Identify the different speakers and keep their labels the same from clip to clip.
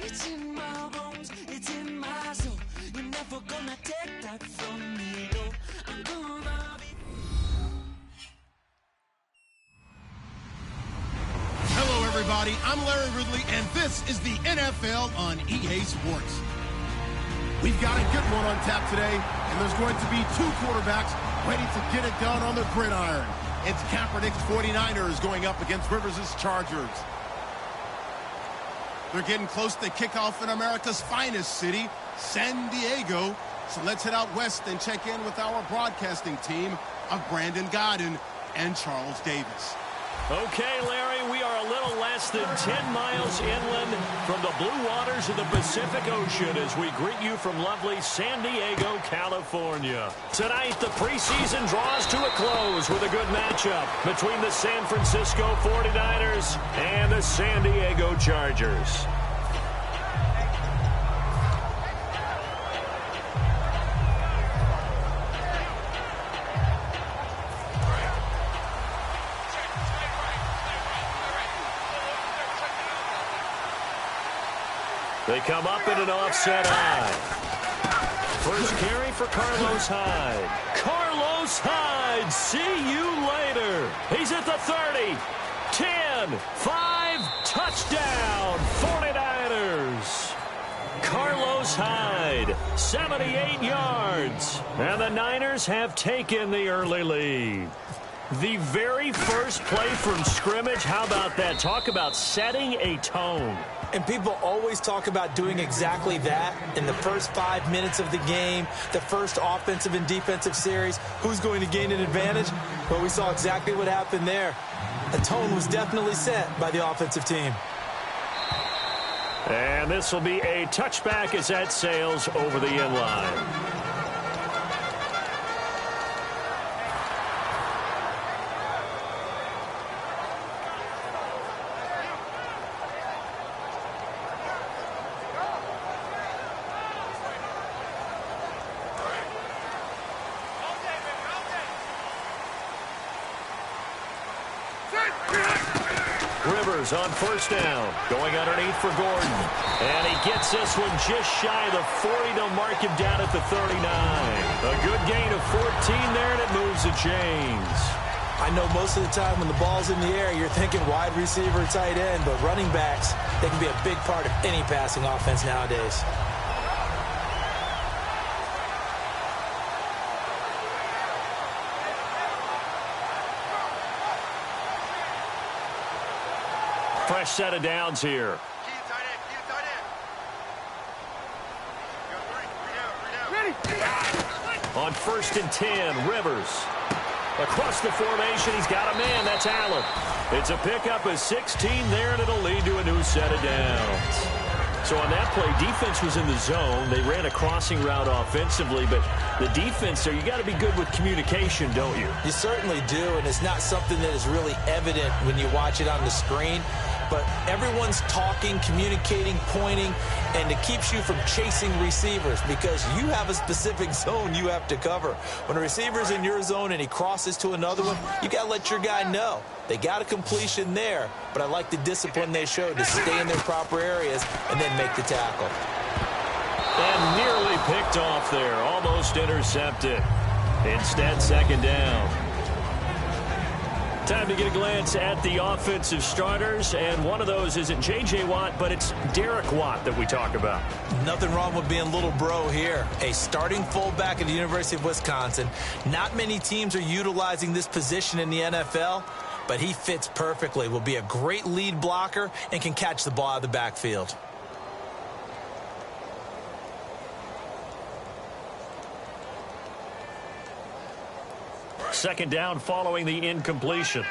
Speaker 1: It's in my bones, it's in my soul. You're never gonna take that from me, no. I'm gonna be...
Speaker 2: Hello, everybody. I'm Larry Ridley, and this is the NFL on EA Sports. We've got a good one on tap today, and there's going to be two quarterbacks ready to get it done on the gridiron. It's Kaepernick's 49ers going up against Rivers' Chargers. They're getting close to kickoff in America's finest city, San Diego. So let's head out west and check in with our broadcasting team of Brandon Godden and Charles Davis.
Speaker 3: Okay, Larry, we are a little less than 10 miles inland from the blue waters of the Pacific Ocean as we greet you from lovely San Diego, California. Tonight, the preseason draws to a close with a good matchup between the San Francisco 49ers and the San Diego Chargers. They come up in an offset eye. First carry for Carlos Hyde. Carlos Hyde, see you later. He's at the 30, 10, 5, touchdown, 49ers. Carlos Hyde, 78 yards. And the Niners have taken the early lead. The very first play from scrimmage, how about that? Talk about setting a tone.
Speaker 4: And people always talk about doing exactly that in the first 5 minutes of the game, the first offensive and defensive series. Who's going to gain an advantage? Well, we saw exactly what happened there. The tone was definitely set by the offensive team.
Speaker 3: And this will be a touchback as that sails over the end line. Rivers on first down, going underneath for Gordon. And he gets this one just shy of the 40 to mark him down at the 39. A good gain of 14 there, and it moves the chains.
Speaker 4: I know most of the time when the ball's in the air, you're thinking wide receiver, tight end, but running backs, they can be a big part of any passing offense nowadays.
Speaker 3: Fresh set of downs here. On first and 10, Rivers. Across the formation, he's got a man. That's Allen. It's a pickup of 16 there, and it'll lead to a new set of downs. So on that play, defense was in the zone. They ran a crossing route offensively, but the defense there, you got to be good with communication, don't you?
Speaker 4: You certainly do, and it's not something that is really evident when you watch it on the screen. But everyone's talking, communicating, pointing, and it keeps you from chasing receivers because you have a specific zone you have to cover. When a receiver's in your zone and he crosses to another one, you got to let your guy know. They got a completion there, but I like the discipline they showed to stay in their proper areas and then make the tackle.
Speaker 3: And nearly picked off there, almost intercepted. Instead, second down. Time to get a glance at the offensive starters, and one of those isn't J.J. Watt, but it's Derek Watt that we talk about.
Speaker 4: Nothing wrong with being little bro here. A starting fullback at the University of Wisconsin. Not many teams are utilizing this position in the NFL, but he fits perfectly. Will be a great lead blocker and can catch the ball out of the backfield.
Speaker 3: Second down following the incompletion.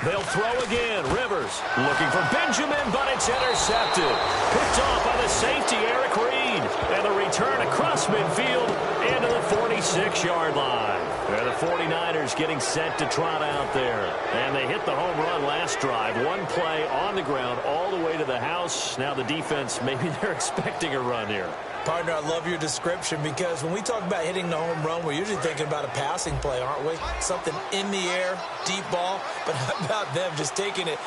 Speaker 3: They'll throw again. Rivers looking for Benjamin, but it's intercepted. Picked off by the safety, Eric Reed. And the return across midfield into the 46-yard line. And the 49ers getting set to trot out there. And they hit the home run last drive. One play on the ground all the way to the house. Now the defense, maybe they're expecting a run here.
Speaker 4: Partner, I love your description because when we talk about hitting the home run, we're usually thinking about a passing play, aren't we? Something in the air, deep ball. But how about them just taking it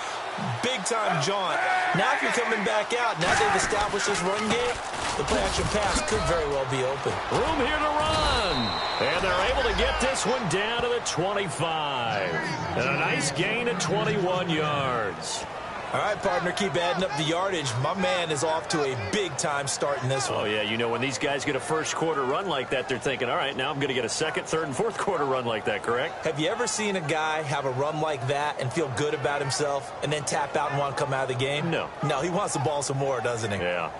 Speaker 4: big-time jaunt? Now if you're coming back out, now they've established this run game, the play-action pass could very well be open.
Speaker 3: Room here to run. And they're able to get this one down to the 25. And a nice gain of 21 yards.
Speaker 4: All right, partner, keep adding up the yardage. My man is off to a big-time start in this one.
Speaker 3: Oh, yeah, you know, when these guys get a first-quarter run like that, they're thinking, all right, now I'm going to get a second, third, and fourth-quarter run like that, correct?
Speaker 4: Have you ever seen a guy have a run like that and feel good about himself and then tap out and want to come out of the game?
Speaker 3: No.
Speaker 4: No, he wants the ball some more, doesn't he?
Speaker 3: Yeah.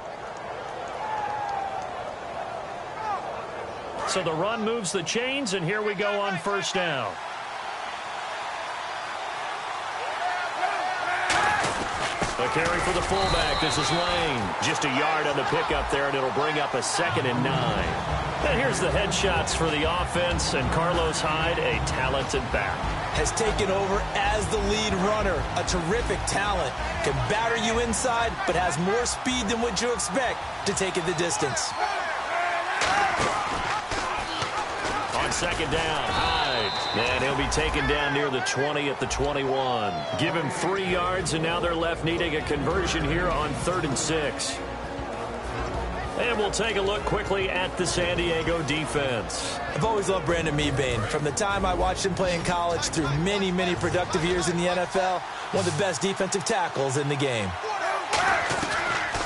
Speaker 3: So the run moves the chains, and here we go on first down. A carry for the fullback. This is Lane. Just a yard on the pickup there, and it'll bring up a 2nd and 9. And here's the headshots for the offense, and Carlos Hyde, a talented back.
Speaker 4: Has taken over as the lead runner. A terrific talent. Can batter you inside, but has more speed than what you expect to take it the distance.
Speaker 3: On 2nd down, Hyde. And he'll be taken down near the 20 at the 21. Give him 3 yards, and now they're left needing a conversion here on 3rd and 6. And we'll take a look quickly at the San Diego defense.
Speaker 4: I've always loved Brandon Mebane. From the time I watched him play in college through many, many productive years in the NFL, one of the best defensive tackles in the game.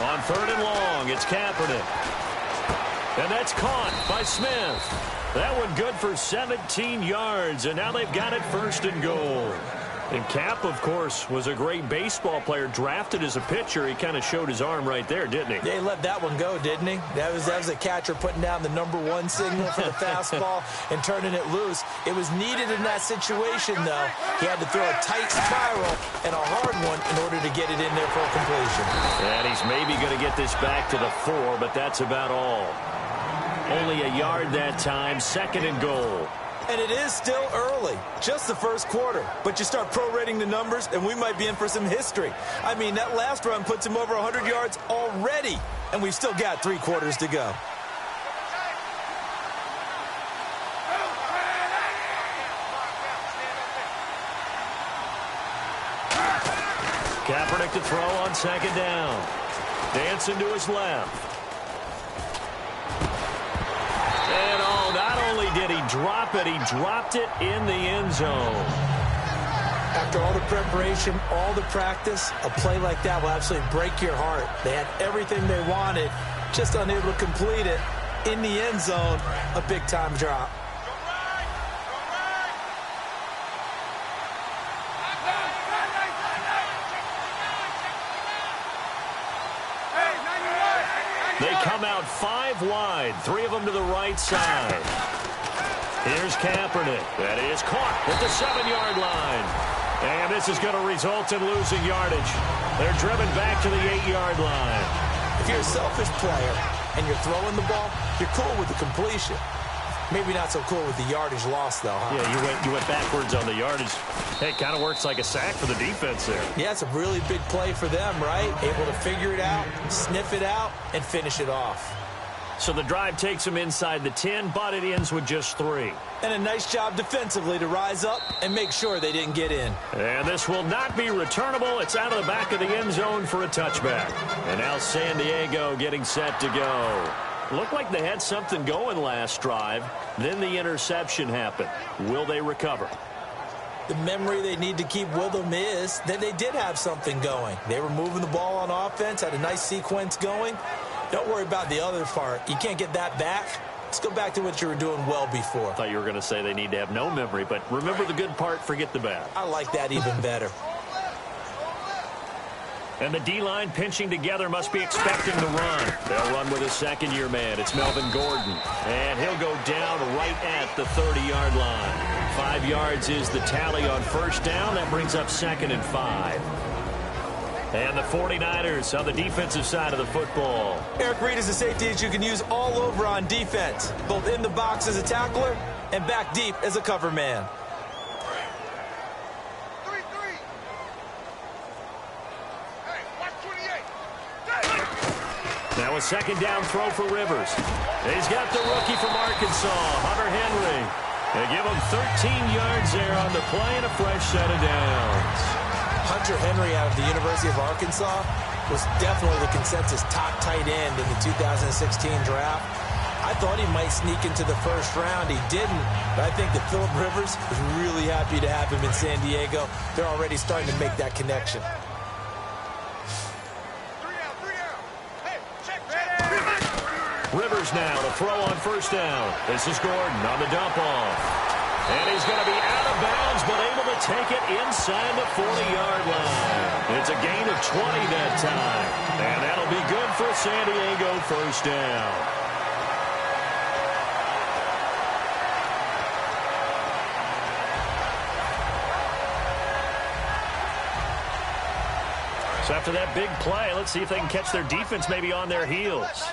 Speaker 3: On 3rd and long, it's Kaepernick. And that's caught by Smith. That one good for 17 yards, and now they've got it 1st and goal. And Cap, of course, was a great baseball player, drafted as a pitcher. He kind of showed his arm right there, didn't he?
Speaker 4: Yeah, he let that one go, didn't he? That was a catcher putting down the #1 signal for the fastball and turning it loose. It was needed in that situation, though. He had to throw a tight spiral and a hard one in order to get it in there for a completion.
Speaker 3: And he's maybe going to get this back to the 4, but that's about all. Only a yard that time, 2nd and goal.
Speaker 4: And it is still early, just the first quarter. But you start prorating the numbers, and we might be in for some history. I mean, that last run puts him over 100 yards already, and we've still got 3 quarters to go.
Speaker 3: Kaepernick to throw on 2nd down. Dancing to his left. And not only did he drop it, he dropped it in the end zone.
Speaker 4: After all the preparation, all the practice, a play like that will absolutely break your heart. They had everything they wanted, just unable to complete it. In the end zone, a big-time drop.
Speaker 3: They come out 5 wide, 3 of them to the right side. Here's Kaepernick. That is caught at the 7-yard line. And this is going to result in losing yardage. They're driven back to the 8-yard line.
Speaker 4: If you're a selfish player and you're throwing the ball, you're cool with the completion. Maybe not so cool with the yardage loss, though, huh?
Speaker 3: Yeah, you went backwards on the yardage. Hey, it kind of works like a sack for the defense there.
Speaker 4: Yeah, it's a really big play for them, right? Able to figure it out, sniff it out, and finish it off.
Speaker 3: So the drive takes them inside the 10, but it ends with just 3.
Speaker 4: And a nice job defensively to rise up and make sure they didn't get in.
Speaker 3: And this will not be returnable. It's out of the back of the end zone for a touchback. And now San Diego getting set to go. Looked like they had something going last drive. Then the interception happened. Will they recover?
Speaker 4: The memory they need to keep with them is that they did have something going. They were moving the ball on offense, had a nice sequence going. Don't worry about the other part. You can't get that back. Let's go back to what you were doing well before.
Speaker 3: I thought you were going to say they need to have no memory, but remember the good part, forget the bad.
Speaker 4: I like that even better.
Speaker 3: And the D-line pinching together must be expecting the run. They'll run with a second-year man. It's Melvin Gordon. And he'll go down right at the 30-yard line. 5 yards is the tally on first down. That brings up 2nd and 5. And the 49ers on the defensive side of the football.
Speaker 4: Eric Reed is a safety that you can use all over on defense, both in the box as a tackler and back deep as a cover man.
Speaker 3: Now a second down throw for Rivers. He's got the rookie from Arkansas, Hunter Henry. They give him 13 yards there on the play and a fresh set of downs.
Speaker 4: Hunter Henry out of the University of Arkansas was definitely the consensus top tight end in the 2016 draft. I thought he might sneak into the first round. He didn't, but I think that Phillip Rivers is really happy to have him in San Diego. They're already starting to make that connection.
Speaker 3: Rivers now to throw on first down. This is Gordon on the dump off. And he's going to be out of bounds, but able to take it inside the 40-yard line. It's a gain of 20 that time. And that'll be good for San Diego first down. So after that big play, let's see if they can catch their defense maybe on their heels.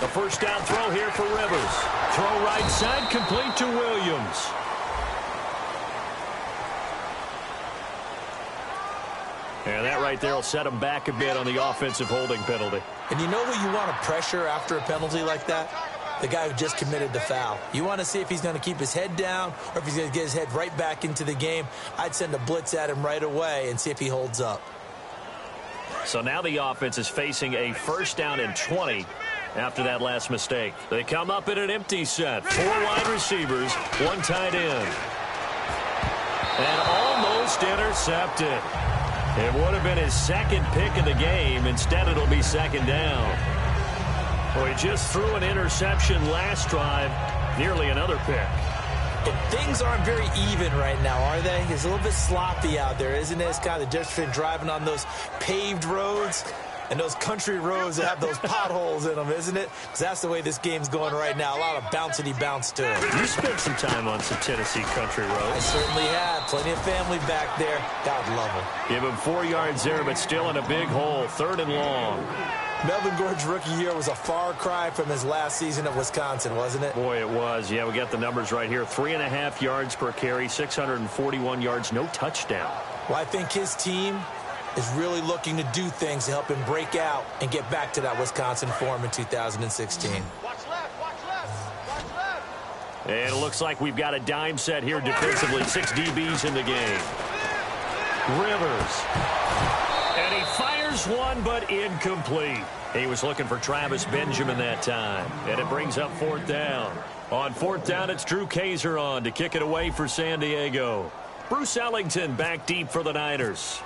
Speaker 3: The first down throw here for Rivers. Throw right side, complete to Williams. And that right there will set him back a bit on the offensive holding penalty.
Speaker 4: And you know who you want to pressure after a penalty like that? The guy who just committed the foul. You want to see if he's going to keep his head down or if he's going to get his head right back into the game. I'd send a blitz at him right away and see if he holds up.
Speaker 3: So now the offense is facing a first down and 20 after that last mistake. They come up in an empty set. 4 wide receivers, 1 tight end. And almost intercepted. It would have been his second pick of the game. Instead, it'll be second down. Well, he just threw an interception last drive. Nearly another pick.
Speaker 4: And things aren't very even right now, are they? It's a little bit sloppy out there, isn't it? It's kind of the difference between driving on those paved roads and those country roads that have those potholes in them, isn't it? Because that's the way this game's going right now. A lot of bouncy-bounce to it.
Speaker 3: You spent some time on some Tennessee country roads.
Speaker 4: I certainly have. Plenty of family back there. God love them.
Speaker 3: Give him 4 yards there, but still in a big hole. 3rd and long.
Speaker 4: Melvin Gordon's rookie year was a far cry from his last season at Wisconsin, wasn't it?
Speaker 3: Boy, it was. Yeah, we got the numbers right here. 3.5 yards per carry, 641 yards, no touchdown.
Speaker 4: Well, I think his team is really looking to do things to help him break out and get back to that Wisconsin form in 2016.
Speaker 1: Watch left, watch left, watch left.
Speaker 3: And it looks like we've got a dime set here defensively. 6 DBs in the game. Rivers. And he fires one, but incomplete. He was looking for Travis Benjamin that time. And it brings up 4th down. On 4th down, it's Drew Kaiser on to kick it away for San Diego. Bruce Ellington back deep for the Niners.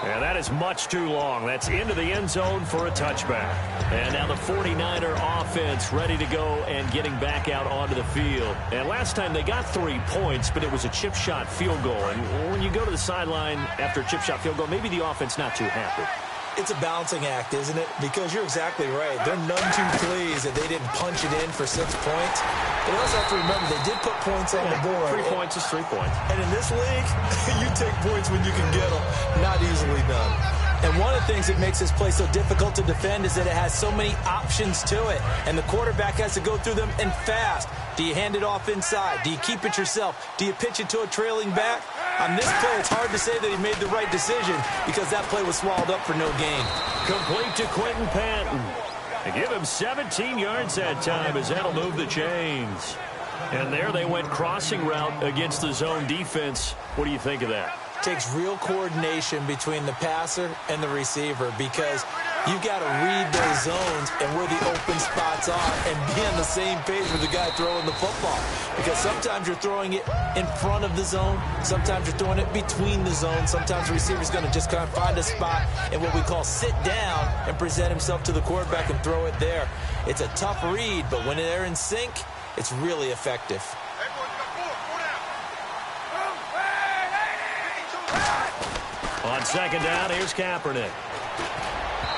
Speaker 3: And that is much too long. That's into the end zone for a touchback. And now the 49er offense ready to go and getting back out onto the field. And last time they got 3 points, but it was a chip shot field goal. And when you go to the sideline after a chip shot field goal, maybe the offense not too happy.
Speaker 4: It's a balancing act, isn't it? Because you're exactly right. They're none too pleased that they didn't punch it in for 6 points. But you also have to remember they did put points on the board.
Speaker 3: 3 points is 3 points.
Speaker 4: And in this league, you take points when you can get them. Not easily done. And one of the things that makes this play so difficult to defend is that it has so many options to it. And the quarterback has to go through them and fast. Do you hand it off inside? Do you keep it yourself? Do you pitch it to a trailing back? On this play, it's hard to say that he made the right decision because that play was swallowed up for no gain.
Speaker 3: Complete to Quentin Patton. They give him 17 yards that time as that'll move the chains. And there they went crossing route against the zone defense. What do you think of that?
Speaker 4: Takes real coordination between the passer and the receiver because you've got to read those zones and where the open spots are and be on the same page with the guy throwing the football. Because sometimes you're throwing it in front of the zone. Sometimes you're throwing it between the zones. Sometimes the receiver's going to just kind of find a spot and what we call sit down and present himself to the quarterback and throw it there. It's a tough read, but when they're in sync, it's really effective.
Speaker 3: On second down, here's Kaepernick.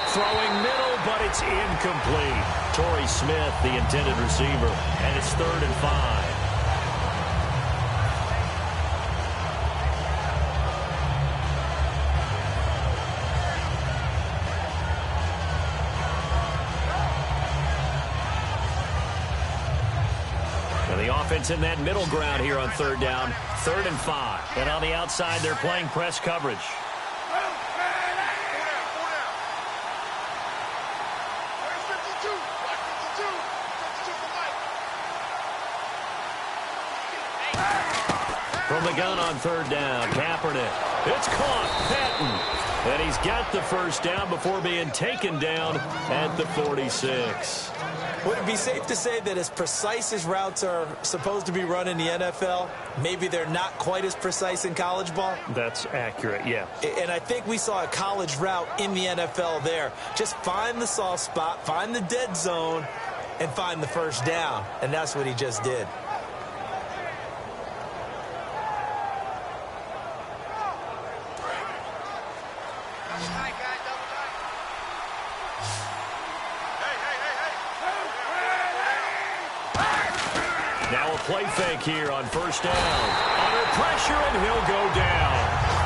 Speaker 3: Throwing middle, but it's incomplete. Torrey Smith, the intended receiver, and it's 3rd and 5. And the offense in that middle ground here on third down, 3rd and 5. And on the outside, they're playing press coverage. From the gun on third down, Kaepernick. It's caught, Patton. And he's got the first down before being taken down at the 46.
Speaker 4: Would it be safe to say that as precise as routes are supposed to be run in the NFL, maybe they're not quite as precise in college ball?
Speaker 3: That's accurate, yeah.
Speaker 4: And I think we saw a college route in the NFL there. Just find the soft spot, find the dead zone, and find the first down. And that's what he just did.
Speaker 3: Play fake here on first down. Under pressure, and he'll go down.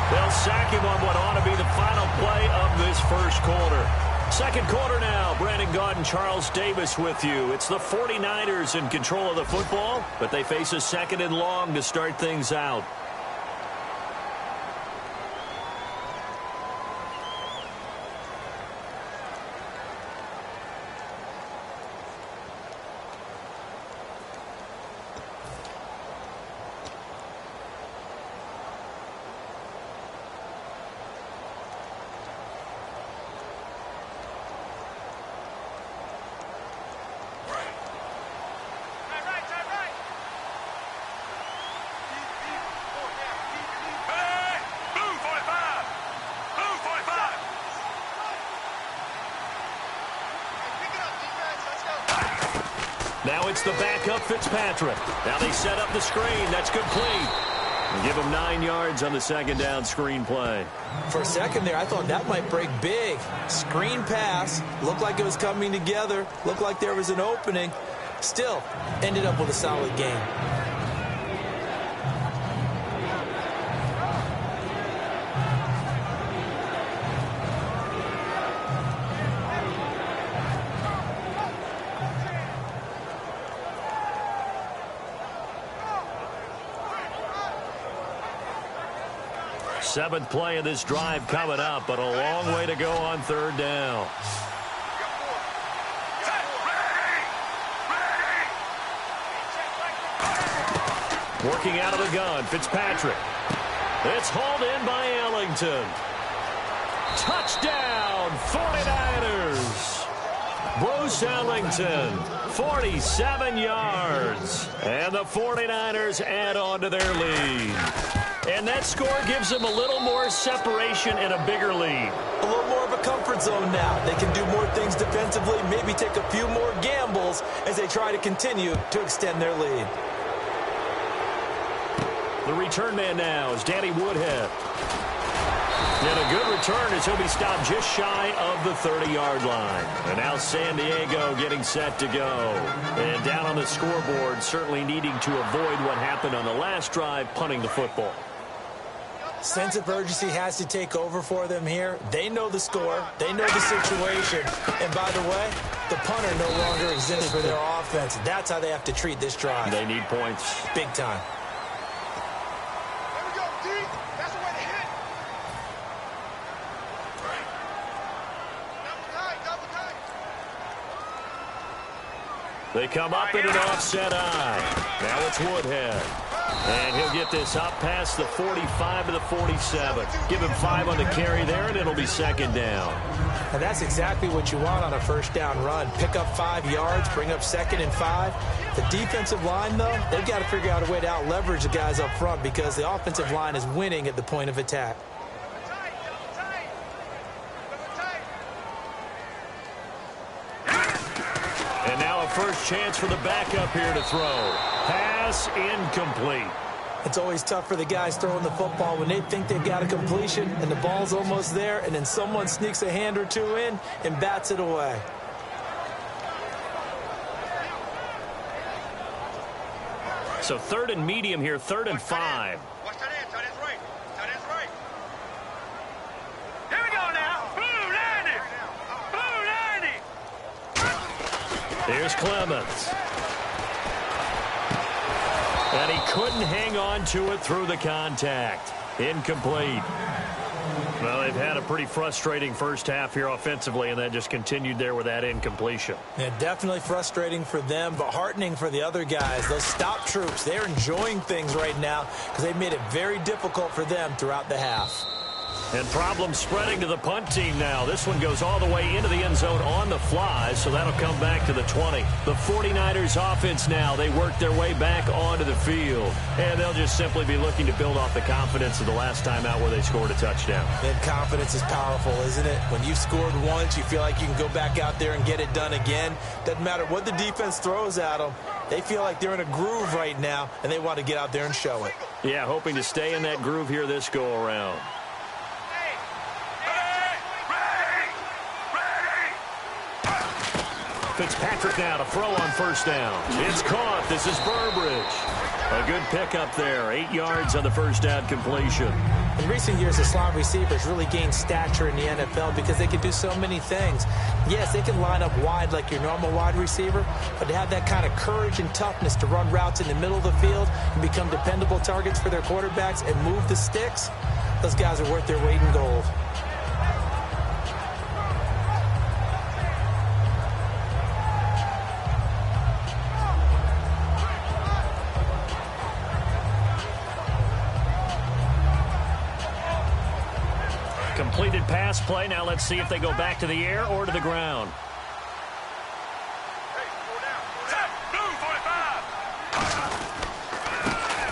Speaker 3: They'll sack him on what ought to be the final play of this first quarter. Second quarter now. Brandon Gaudin, Charles Davis with you. It's the 49ers in control of the football, but they face a 2nd and long to start things out. Now it's the backup, Fitzpatrick. Now they set up the screen. That's complete. And give him 9 yards on the 2nd down screen play.
Speaker 4: For a second there, I thought that might break big. Screen pass. Looked like it was coming together. Looked like there was an opening. Still, ended up with a solid game.
Speaker 3: Seventh play of this drive coming up, but a long way to go on third down. Working out of the gun, Fitzpatrick. It's hauled in by Ellington. Touchdown, 49ers. Bruce Ellington, 47 yards. And the 49ers add on to their lead. And that score gives them a little more separation and a bigger lead.
Speaker 4: A little more of a comfort zone now. They can do more things defensively, maybe take a few more gambles as they try to continue to extend their lead.
Speaker 3: The return man now is Danny Woodhead. And a good return as he'll be stopped just shy of the 30-yard line. And now San Diego getting set to go. And down on the scoreboard, certainly needing to avoid what happened on the last drive, punting the football.
Speaker 4: Sense of urgency has to take over for them here. They know the score. They know the situation. And by the way, the punter no longer exists for their offense. That's how they have to treat this drive.
Speaker 3: They need points.
Speaker 4: Big time.
Speaker 5: There we go, D. That's the way to hit. Double tight.
Speaker 3: They come up in an offset eye. Now it's Woodhead. And he'll get this up past the 45 to the 47. Give him 5 on the carry there, and it'll be 2nd down.
Speaker 4: And that's exactly what you want on a first down run. Pick up 5 yards, bring up 2nd and 5. The defensive line, though, they've got to figure out a way to out-leverage the guys up front because the offensive line is winning at the point of attack.
Speaker 3: And now a first chance for the backup here to throw. Pass incomplete.
Speaker 4: It's always tough for the guys throwing the football when they think they've got a completion and the ball's almost there, and then someone sneaks a hand or two in and bats it away.
Speaker 3: So 3rd and medium here, 3rd and 5.
Speaker 5: Watch that end. Tight end's right. Tight end's right. Here we go now. Blue 90. Blue 90.
Speaker 3: Here's Clemens. And he couldn't hang on to it through the contact. Incomplete. Well, they've had a pretty frustrating first half here offensively, and that just continued there with that incompletion.
Speaker 4: Yeah, definitely frustrating for them, but heartening for the other guys. Those stop troops, they're enjoying things right now because they've made it very difficult for them throughout the half.
Speaker 3: And problems spreading to the punt team now. This one goes all the way into the end zone on the fly, so that'll come back to the 20. The 49ers offense now, they work their way back onto the field. And they'll just simply be looking to build off the confidence of the last time out where they scored a touchdown.
Speaker 4: And confidence is powerful, isn't it? When you've scored once, you feel like you can go back out there and get it done again. Doesn't matter what the defense throws at them. They feel like they're in a groove right now, and they want to get out there and show it.
Speaker 3: Yeah, hoping to stay in that groove here this go-around. Fitzpatrick now to throw on first down. It's caught. This is Burbridge. A good pickup there. 8 yards on the first down completion.
Speaker 4: In recent years, the slot receivers really gained stature in the NFL because they can do so many things. Yes, they can line up wide like your normal wide receiver, but to have that kind of courage and toughness to run routes in the middle of the field and become dependable targets for their quarterbacks and move the sticks, those guys are worth their weight in gold.
Speaker 3: Completed pass play. Now let's see if they go back to the air or to the ground.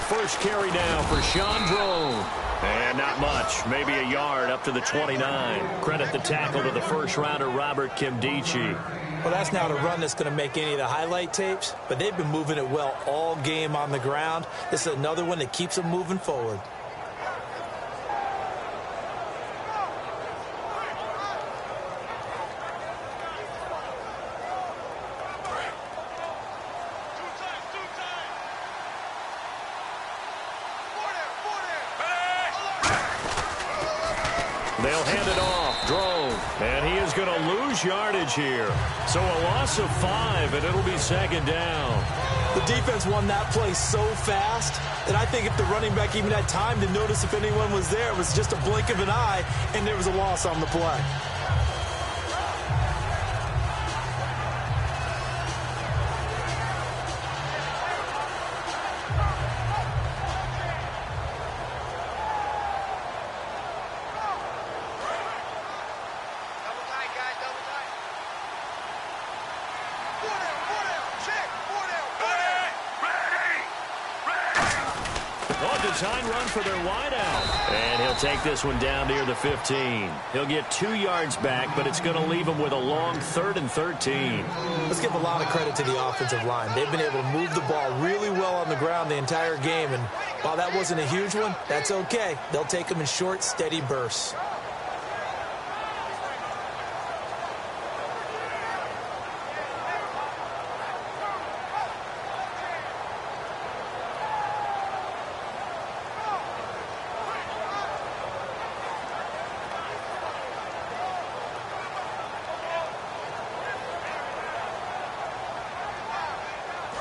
Speaker 3: First carry now for Sean Drone. And not much. Maybe a yard up to the 29. Credit the tackle to the first-rounder, Robert Kimdichie.
Speaker 4: Well, that's not a run that's going to make any of the highlight tapes, but they've been moving it well all game on the ground. This is another one that keeps them moving forward.
Speaker 3: They'll hand it off. Drone. And he is going to lose yardage here. So a loss of 5, and it'll be second down.
Speaker 4: The defense won that play so fast that I think if the running back even had time to notice if anyone was there, it was just a blink of an eye, and there was a loss on the play.
Speaker 3: Design run for their wideout. And he'll take this one down near the 15. He'll get 2 yards back, but it's going to leave him with a long 3rd and 13.
Speaker 4: Let's give a lot of credit to the offensive line. They've been able to move the ball really well on the ground the entire game. And while that wasn't a huge one, that's okay. They'll take them in short, steady bursts.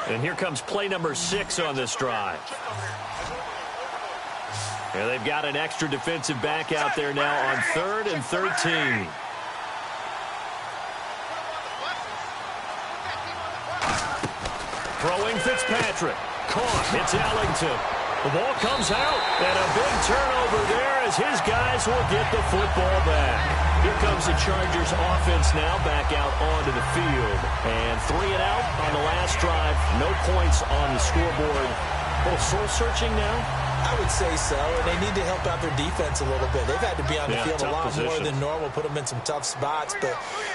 Speaker 3: And here comes play number 6 on this drive. And they've got an extra defensive back out there now on 3rd and 13. Throwing Fitzpatrick. Caught. It's Ellington. The ball comes out, and a big turnover there as his guys will get the football back. Here comes the Chargers offense now back out onto the field. And 3 and out on the last drive. No points on the scoreboard. A little soul-searching now?
Speaker 4: I would say so, and they need to help out their defense a little bit. They've had to be on the field a lot more than normal, put them in some tough spots. But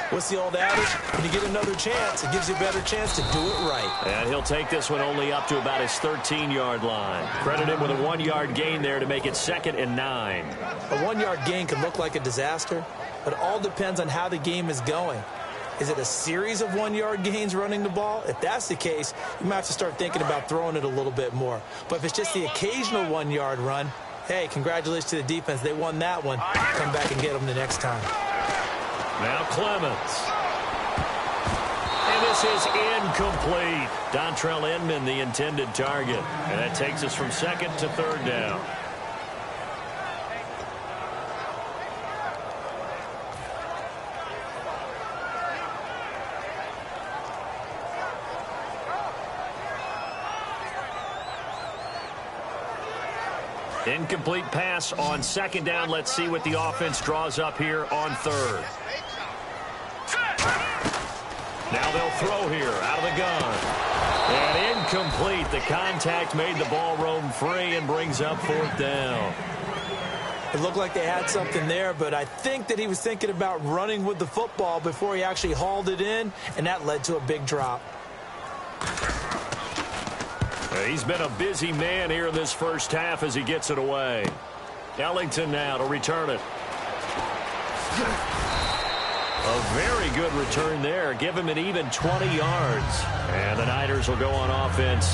Speaker 4: what's the old adage? When you get another chance, it gives you a better chance to do it right.
Speaker 3: And he'll take this one only up to about his 13-yard line. Credit him with a 1-yard gain there to make it 2nd and 9.
Speaker 4: A 1-yard gain can look like a disaster, but it all depends on how the game is going. Is it a series of 1-yard gains running the ball? If that's the case, you might have to start thinking about throwing it a little bit more. But if it's just the occasional 1-yard run, hey, congratulations to the defense. They won that one. Come back and get them the next time.
Speaker 3: Now Clemens. And this This is incomplete. Dontrell Inman, the intended target. And that takes us from second to third down. Incomplete pass on second down. Let's see what the offense draws up here on third. Now they'll throw here out of the gun. And incomplete. The contact made the ball roam free and brings up fourth down.
Speaker 4: It looked like they had something there, but I think that he was thinking about running with the football before he actually hauled it in, and that led to a big drop.
Speaker 3: He's been a busy man here in this first half as he gets it away. Ellington now to return it. A very good return there. Give him an even 20 yards. And the Niners will go on offense.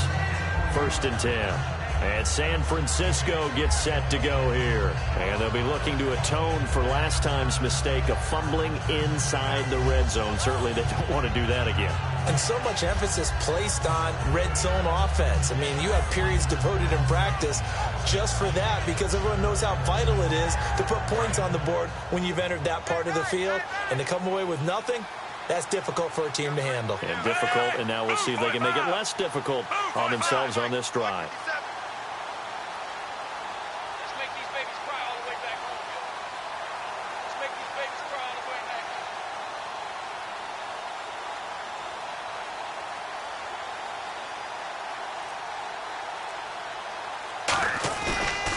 Speaker 3: 1st and 10. And San Francisco gets set to go here. And they'll be looking to atone for last time's mistake of fumbling inside the red zone. Certainly they don't want to do that again.
Speaker 4: And so much emphasis placed on red zone offense. I mean, you have periods devoted in practice just for that because everyone knows how vital it is to put points on the board when you've entered that part of the field. And to come away with nothing, that's difficult for a team to handle.
Speaker 3: And difficult, and now we'll see if they can make it less difficult on themselves on this drive.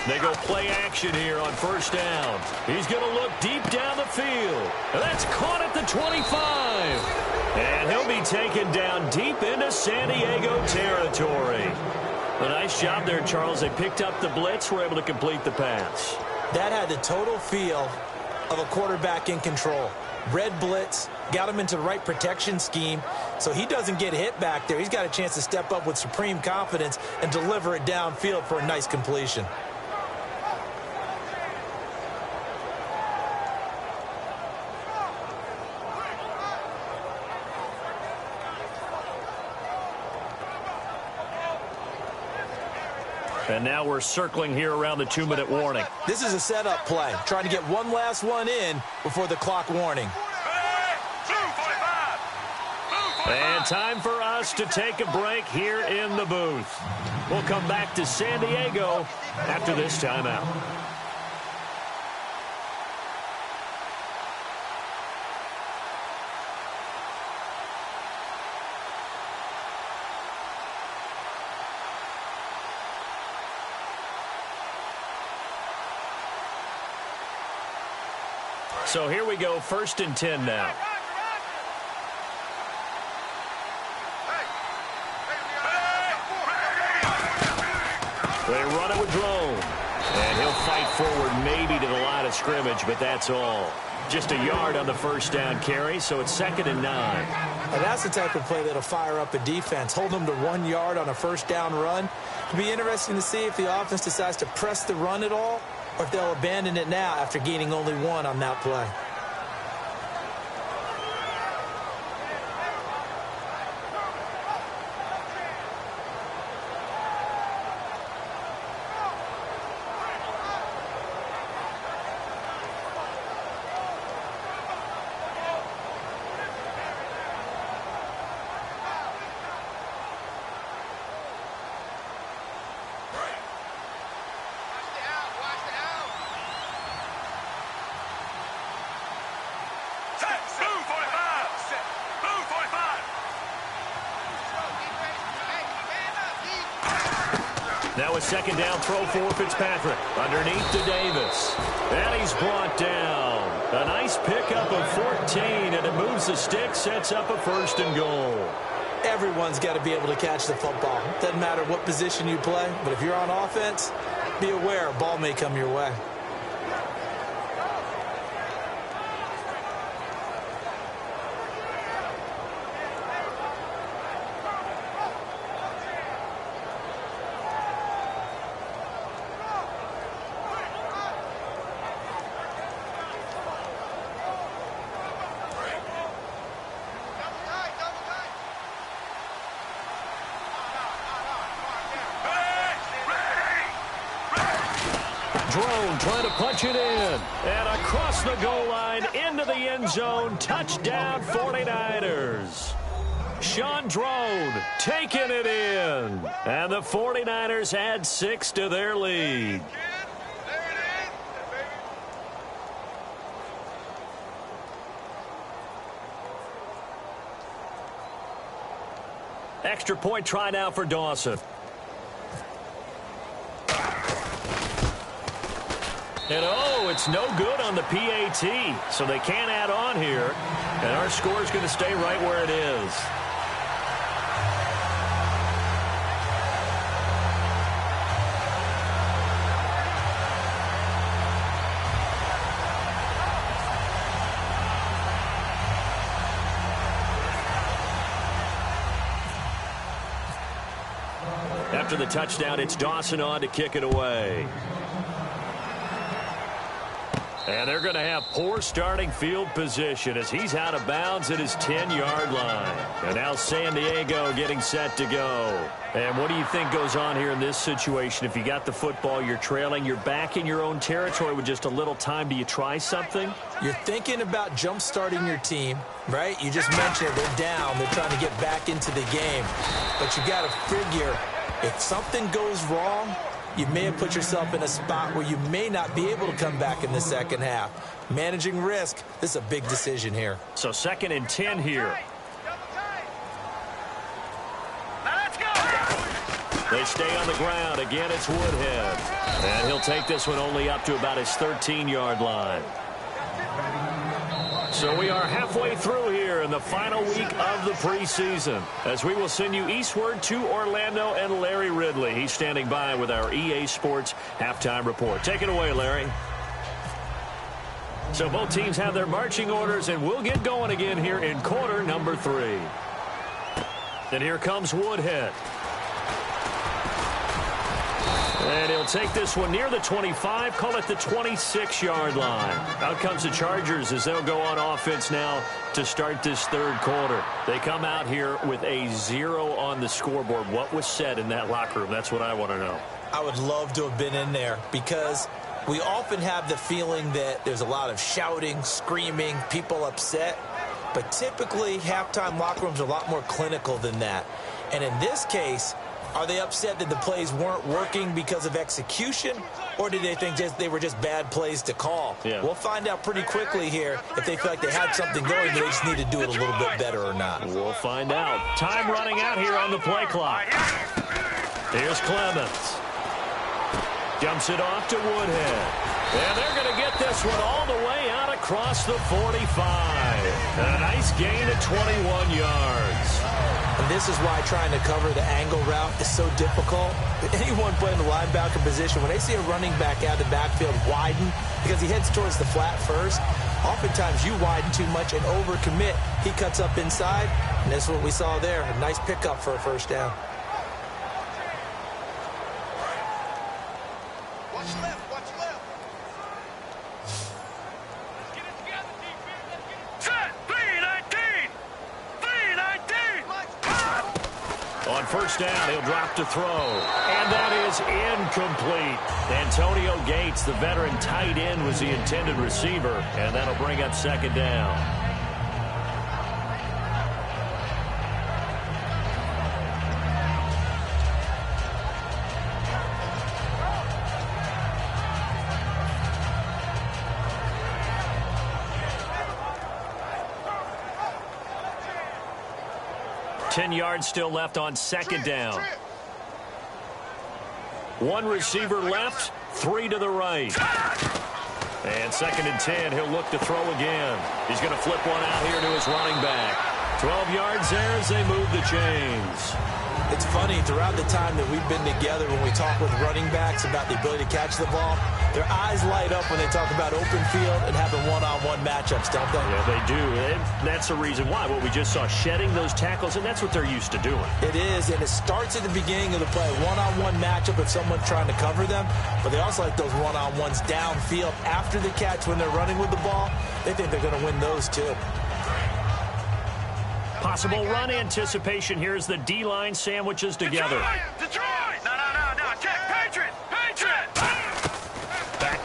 Speaker 3: They go play action here on first down. He's going to look deep down the field. And that's caught at the 25. And he'll be taken down deep into San Diego territory. A nice job there, Charles. They picked up the blitz, were able to complete the pass.
Speaker 4: That had the total feel of a quarterback in control. Red blitz, got him into the right protection scheme, so he doesn't get hit back there. He's got a chance to step up with supreme confidence and deliver it downfield for a nice completion.
Speaker 3: And now we're circling here around the 2-minute warning.
Speaker 4: This is a setup play, trying to get one last one in before the clock warning.
Speaker 3: And time for us to take a break here in the booth. We'll come back to San Diego after this timeout. So here we go, 1st and 10 now. They run it with Drone. And he'll fight forward maybe to the line of scrimmage, but that's all. Just a yard on the first down carry, so it's 2nd and 9.
Speaker 4: And that's the type of play that'll fire up a defense. Hold them to 1 yard on a first down run. It'll be interesting to see if the offense decides to press the run at all, or if they'll abandon it now after gaining only 1 on that play.
Speaker 3: Now a 2nd down throw for Fitzpatrick. Underneath to Davis. And he's brought down. A nice pickup of 14, and it moves the stick, sets up a 1st and goal.
Speaker 4: Everyone's got to be able to catch the football. Doesn't matter what position you play, but if you're on offense, be aware a ball may come your way.
Speaker 3: Drone trying to punch it in. And across the goal line into the end zone. Touchdown 49ers. Sean Drone taking it in. And the 49ers add 6 to their lead. Extra point try now for Dawson. And oh, it's no good on the PAT. So they can't add on here. And our score is going to stay right where it is. After the touchdown, it's Dawson on to kick it away. And they're going to have poor starting field position as he's out of bounds at his 10-yard line. And now San Diego getting set to go. And what do you think goes on here in this situation? If you got the football, you're trailing, you're back in your own territory with just a little time. Do you try something?
Speaker 4: You're thinking about jump-starting your team, right? You just mentioned they're down. They're trying to get back into the game. But you got to figure if something goes wrong, you may have put yourself in a spot where you may not be able to come back in the second half. Managing risk, this is a big decision here.
Speaker 3: So 2nd and 10 here. They stay on the ground. Again, it's Woodhead. And he'll take this one only up to about his 13-yard line. So we are halfway through here in the final week of the preseason as we will send you eastward to Orlando and Larry Ridley. He's standing by with our EA Sports halftime report. Take it away, Larry. So both teams have their marching orders, and we'll get going again here in quarter number 3. And here comes Woodhead. And he'll take this one near the 25, call it the 26-yard line. Out comes the Chargers as they'll go on offense now to start this third quarter. They come out here with a 0 on the scoreboard. What was said in that locker room? That's what I want to know.
Speaker 4: I would love to have been in there because we often have the feeling that there's a lot of shouting, screaming, people upset. But typically, halftime locker rooms are a lot more clinical than that. And in this case, are they upset that the plays weren't working because of execution, or did they think they were just bad plays to call?
Speaker 3: Yeah.
Speaker 4: We'll find out pretty quickly here if they feel like they had something going, but they just need to do it a little bit better or not.
Speaker 3: We'll find out. Time running out here on the play clock. Here's Clemens. Jumps it off to Woodhead. And they're going to get this one all the way out across the 45. A nice gain of 21 yards.
Speaker 4: And this is why trying to cover the angle route is so difficult. Anyone playing the linebacker position, when they see a running back out of the backfield widen, because he heads towards the flat first, oftentimes you widen too much and overcommit. He cuts up inside, and that's what we saw there. A nice pickup for a first down.
Speaker 5: Watch left, watch left. Let's get it together, defense. Let's get it. Set, 3-19. 3-19.
Speaker 3: On first down, he'll drop to throw. And that is incomplete. Antonio Gates, the veteran tight end, was the intended receiver. And that'll bring up second down. Ten yards still left on second down. One receiver left, 3 to the right. And 2nd and 10, he'll look to throw again. He's going to flip one out here to his running back. 12 yards there as they move the chains.
Speaker 4: It's funny, throughout the time that we've been together, when we talk with running backs about the ability to catch the ball, their eyes light up when they talk about open field and having one-on-one matchups, don't they?
Speaker 3: Yeah, they do. And that's the reason why. What we just saw, shedding those tackles, and that's what they're used to doing.
Speaker 4: It is, and it starts at the beginning of the play. One-on-one matchup if someone's trying to cover them, but they also like those one-on-ones downfield after the catch when they're running with the ball. They think they're going to win those too.
Speaker 3: Possible run anticipation here as the D-line sandwiches together.
Speaker 5: Detroit! No. Check. Patriot!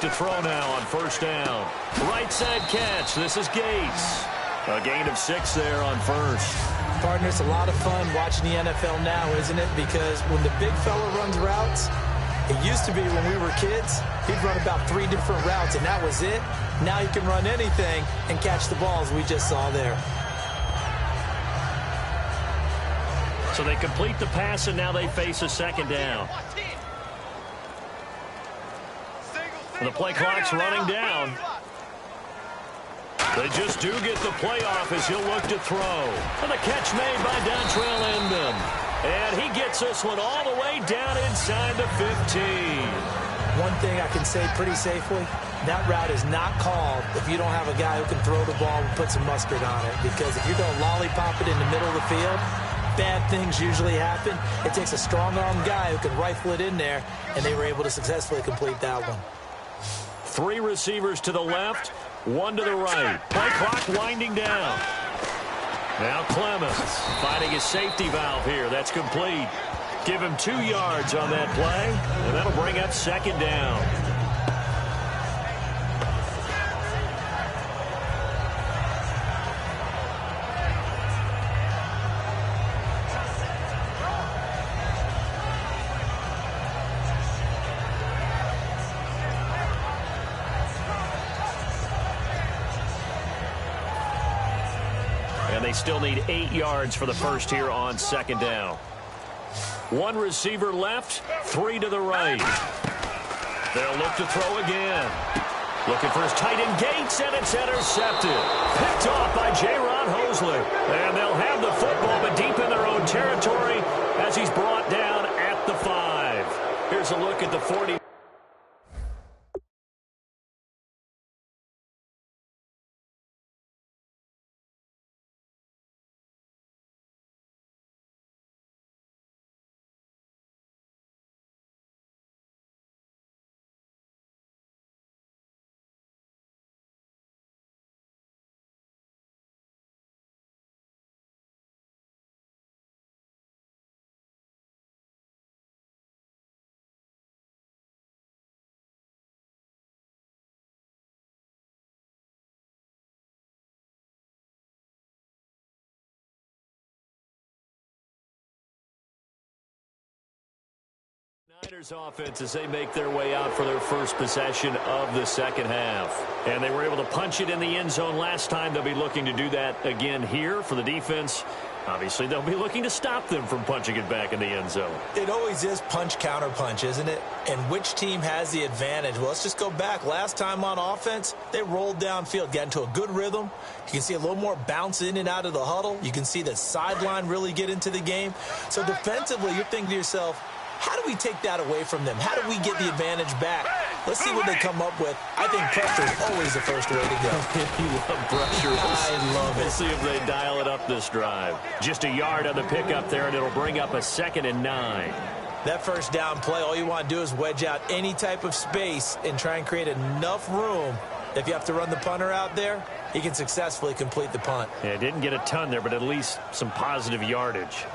Speaker 3: to throw now on first down. Right side catch. This is Gates. A gain of 6 there on first.
Speaker 4: Partner, it's a lot of fun watching the NFL now, isn't it? Because when the big fella runs routes, it used to be when we were kids, he'd run about 3 different routes, and that was it. Now he can run anything and catch the balls we just saw there.
Speaker 3: So they complete the pass, and now they face a second down. The play clock's running down. They just do get the play off as he'll look to throw. And the catch made by Dontrell Inman. And he gets this one all the way down inside the 15.
Speaker 4: One thing I can say pretty safely, that route is not called if you don't have a guy who can throw the ball and put some mustard on it. Because if you're going to lollipop it in the middle of the field, bad things usually happen. It takes a strong-armed guy who can rifle it in there, and they were able to successfully complete that one.
Speaker 3: 3 receivers to the left, 1 to the right. Play clock winding down. Now Clemens finding a safety valve here. That's complete. Give him 2 yards on that play, and that'll bring up second down. And they still need 8 yards for the first here on second down. 1 receiver left, 3 to the right. They'll look to throw again. Looking for his tight end Gates, and it's intercepted. Picked off by J-Ron Hosley. And they'll have the football, but deep in their own territory as he's brought down at the 5. Here's a look at the 40. Niners offense as they make their way out for their first possession of the second half. And they were able to punch it in the end zone last time. They'll be looking to do that again here for the defense. Obviously, they'll be looking to stop them from punching it back in the end zone.
Speaker 4: It always is punch, counter punch, isn't it? And which team has the advantage? Well, let's just go back. Last time on offense, they rolled downfield, got into a good rhythm. You can see a little more bounce in and out of the huddle. You can see the sideline really get into the game. So defensively, you're thinking to yourself, how do we take that away from them? How do we get the advantage back? Let's see what they come up with. I think pressure is always the first way to go.
Speaker 3: You love pressure.
Speaker 4: I love it.
Speaker 3: We'll see if they dial it up this drive. Just a yard on the pickup there, and it'll bring up a 2nd and 9.
Speaker 4: That first down play, all you want to do is wedge out any type of space and try and create enough room. If you have to run the punter out there, he can successfully complete the punt.
Speaker 3: Yeah, didn't get a ton there, but at least some positive yardage.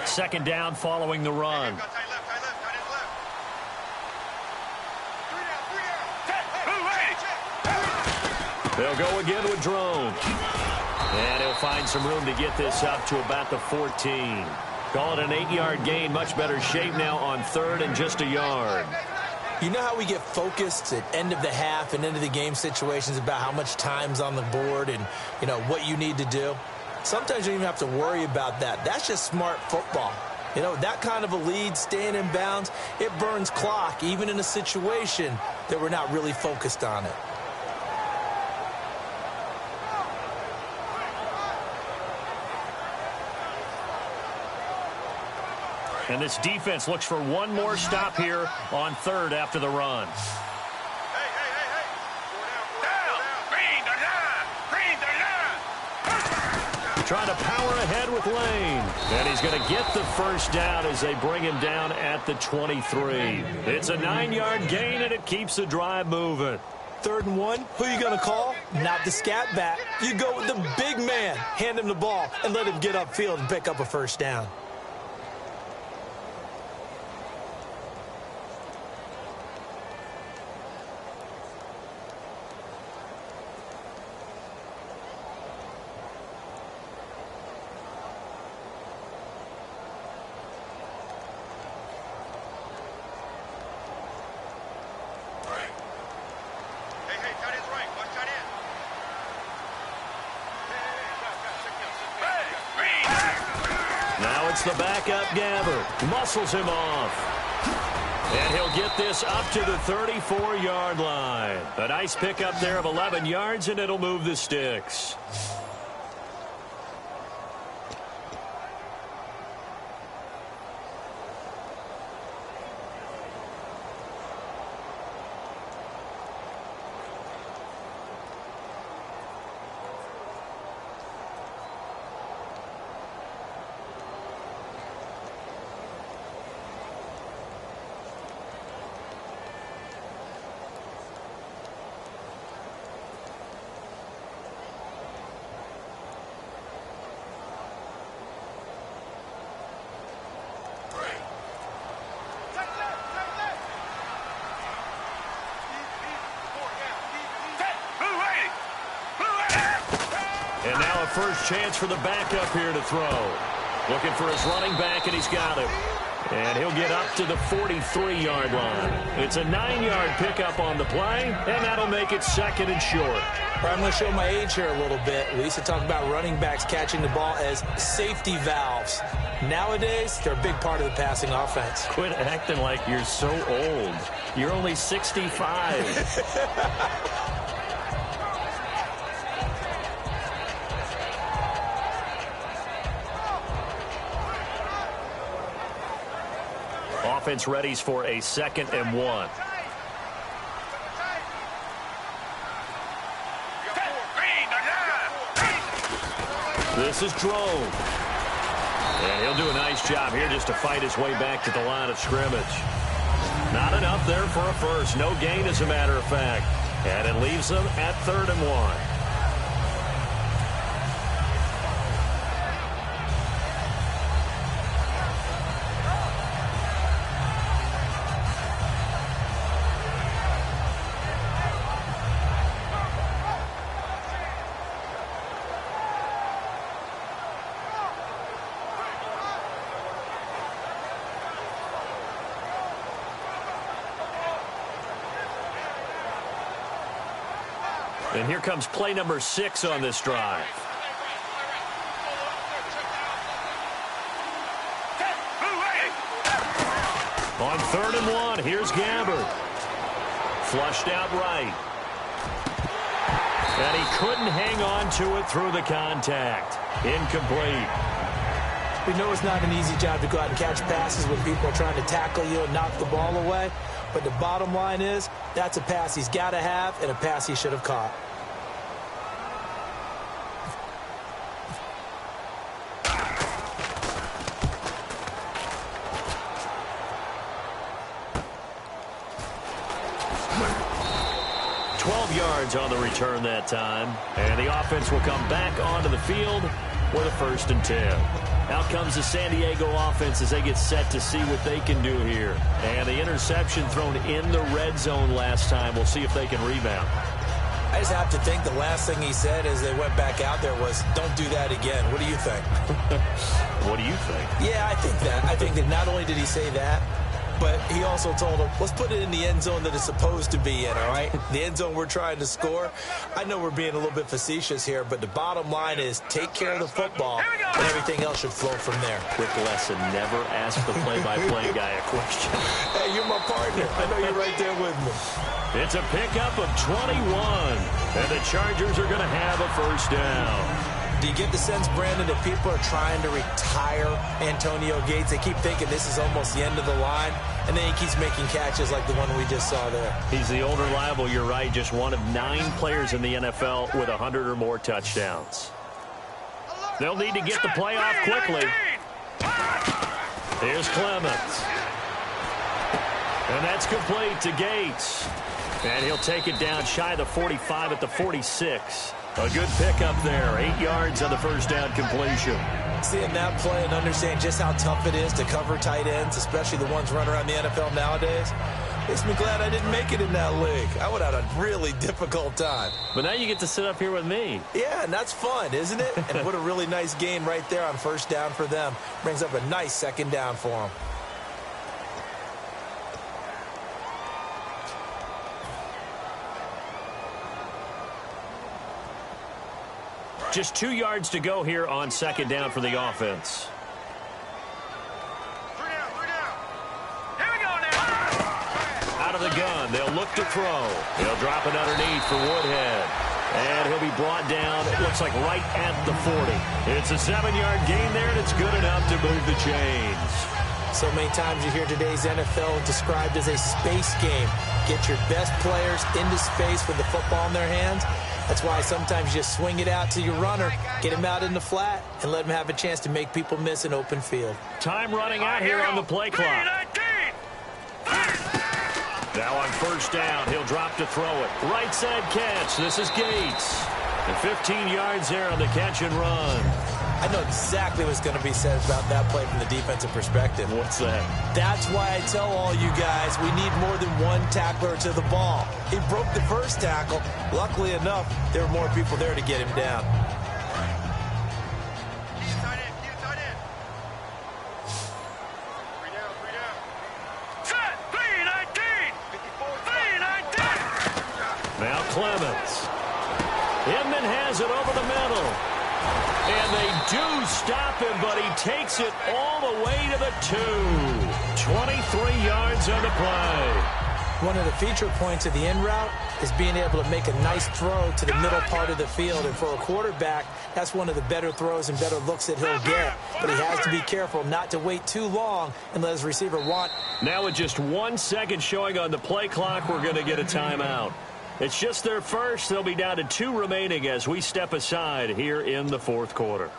Speaker 3: Second down following the run. They'll go again with Drone. And he'll find some room to get this up to about the 14. Call it an 8-yard gain. Much better shape now on 3rd and just a yard.
Speaker 4: You know how we get focused at end of the half and end of the game situations about how much time's on the board and, you know, what you need to do? Sometimes you don't even have to worry about that. That's just smart football. You know, that kind of a lead, staying in bounds, it burns clock, even in a situation that we're not really focused on it.
Speaker 3: And this defense looks for one more stop here on 3rd after the run. Trying to power ahead with Lane. And he's going to get the first down as they bring him down at the 23. It's a 9-yard gain, and it keeps the drive moving.
Speaker 4: 3rd and 1, who are you going to call? Not the scat back. You go with the big man. Hand him the ball and let him get upfield and pick up a first down.
Speaker 3: It's the backup Gabbert. Muscles him off. And he'll get this up to the 34-yard line. A nice pickup there of 11 yards, and it'll move the sticks. And now a first chance for the backup here to throw. Looking for his running back, and he's got him. And he'll get up to the 43-yard line. It's a 9-yard pickup on the play, and that'll make it 2nd and short.
Speaker 4: I'm going to show my age here a little bit. We used to talk about running backs catching the ball as safety valves. Nowadays, they're a big part of the passing offense.
Speaker 3: Quit acting like you're so old. You're only 65. Offense readies for a 2nd and 1. This is Drone. And he'll do a nice job here just to fight his way back to the line of scrimmage. Not enough there for a first. No gain, as a matter of fact. And it leaves them at 3rd and 1. And here comes play number 6 on this drive. On 3rd and 1, here's Gabbert. Flushed out right. And he couldn't hang on to it through the contact. Incomplete.
Speaker 4: We know it's not an easy job to go out and catch passes when people are trying to tackle you and knock the ball away. But the bottom line is, that's a pass he's got to have and a pass he should have caught.
Speaker 3: On the return that time, and the offense will come back onto the field with a 1st and 10. Out comes the San Diego offense as they get set to see what they can do here. And the interception thrown in the red zone last time. We'll see if they can rebound.
Speaker 4: I just have to think the last thing he said as they went back out there was, don't do that again. What do you think?
Speaker 3: What do you think?
Speaker 4: Yeah, I think that. I think that not only did he say that, but he also told him, let's put it in the end zone that it's supposed to be in, all right? The end zone we're trying to score. I know we're being a little bit facetious here, but the bottom line is take care of the football, and everything else should flow from there.
Speaker 3: Quick lesson, never ask the play-by-play guy a question.
Speaker 4: Hey, you're my partner. I know you're right there with me.
Speaker 3: It's a pickup of 21, and the Chargers are going to have a 1st down.
Speaker 4: Do you get the sense, Brandon, that people are trying to retire Antonio Gates? They keep thinking this is almost the end of the line, and then he keeps making catches like the one we just saw there.
Speaker 3: He's the old reliable, you're right, just one of 9 players in the NFL with 100 or more touchdowns. They'll need to get the play off quickly. Here's Clemens. And that's complete to Gates. And he'll take it down shy of the 45 at the 46. A good pickup there. 8 yards on the first down completion.
Speaker 4: Seeing that play and understanding just how tough it is to cover tight ends, especially the ones running around the NFL nowadays, makes me glad I didn't make it in that league. I would have had a really difficult time.
Speaker 3: But now you get to sit up here with me.
Speaker 4: Yeah, and that's fun, isn't it? And what a really nice gain right there on first down for them. Brings up a nice second down for them.
Speaker 3: Just 2 yards to go here on second down for the offense.
Speaker 5: 3 down, 3 down. Here we go now.
Speaker 3: Out of the gun, they'll look to throw. He'll drop it underneath for Woodhead. And he'll be brought down, it looks like right at the 40. It's a 7-yard gain there, and it's good enough to move the chains.
Speaker 4: So many times you hear today's NFL described as a space game. Get your best players into space with the football in their hands. That's why sometimes you just swing it out to your runner, get him out in the flat, and let him have a chance to make people miss an open field.
Speaker 3: Time running out here on the play clock. Now on first down, he'll drop to throw it. Right side catch. This is Gates. And 15 yards there on the catch and run.
Speaker 4: I know exactly what's going to be said about that play from the defensive perspective.
Speaker 3: What's that?
Speaker 4: That's why I tell all you guys we need more than one tackler to the ball. He broke the first tackle. Luckily enough, there were more people there to get him down.
Speaker 5: Keep it tight end, keep it tight end. 3 down, 3 down. Set, 3-19. 3-19.
Speaker 3: Now Clemens. Inman has it over the middle. And they do stop him, but he takes it all the way to the 2. 23 yards on the play.
Speaker 4: One of the feature points of the in route is being able to make a nice throw to the middle part of the field. And for a quarterback, that's one of the better throws and better looks that he'll get. But he has to be careful not to wait too long and let his receiver want.
Speaker 3: Now with just 1 second showing on the play clock, we're going to get a timeout. It's just their first. They'll be down to 2 remaining as we step aside here in the fourth quarter.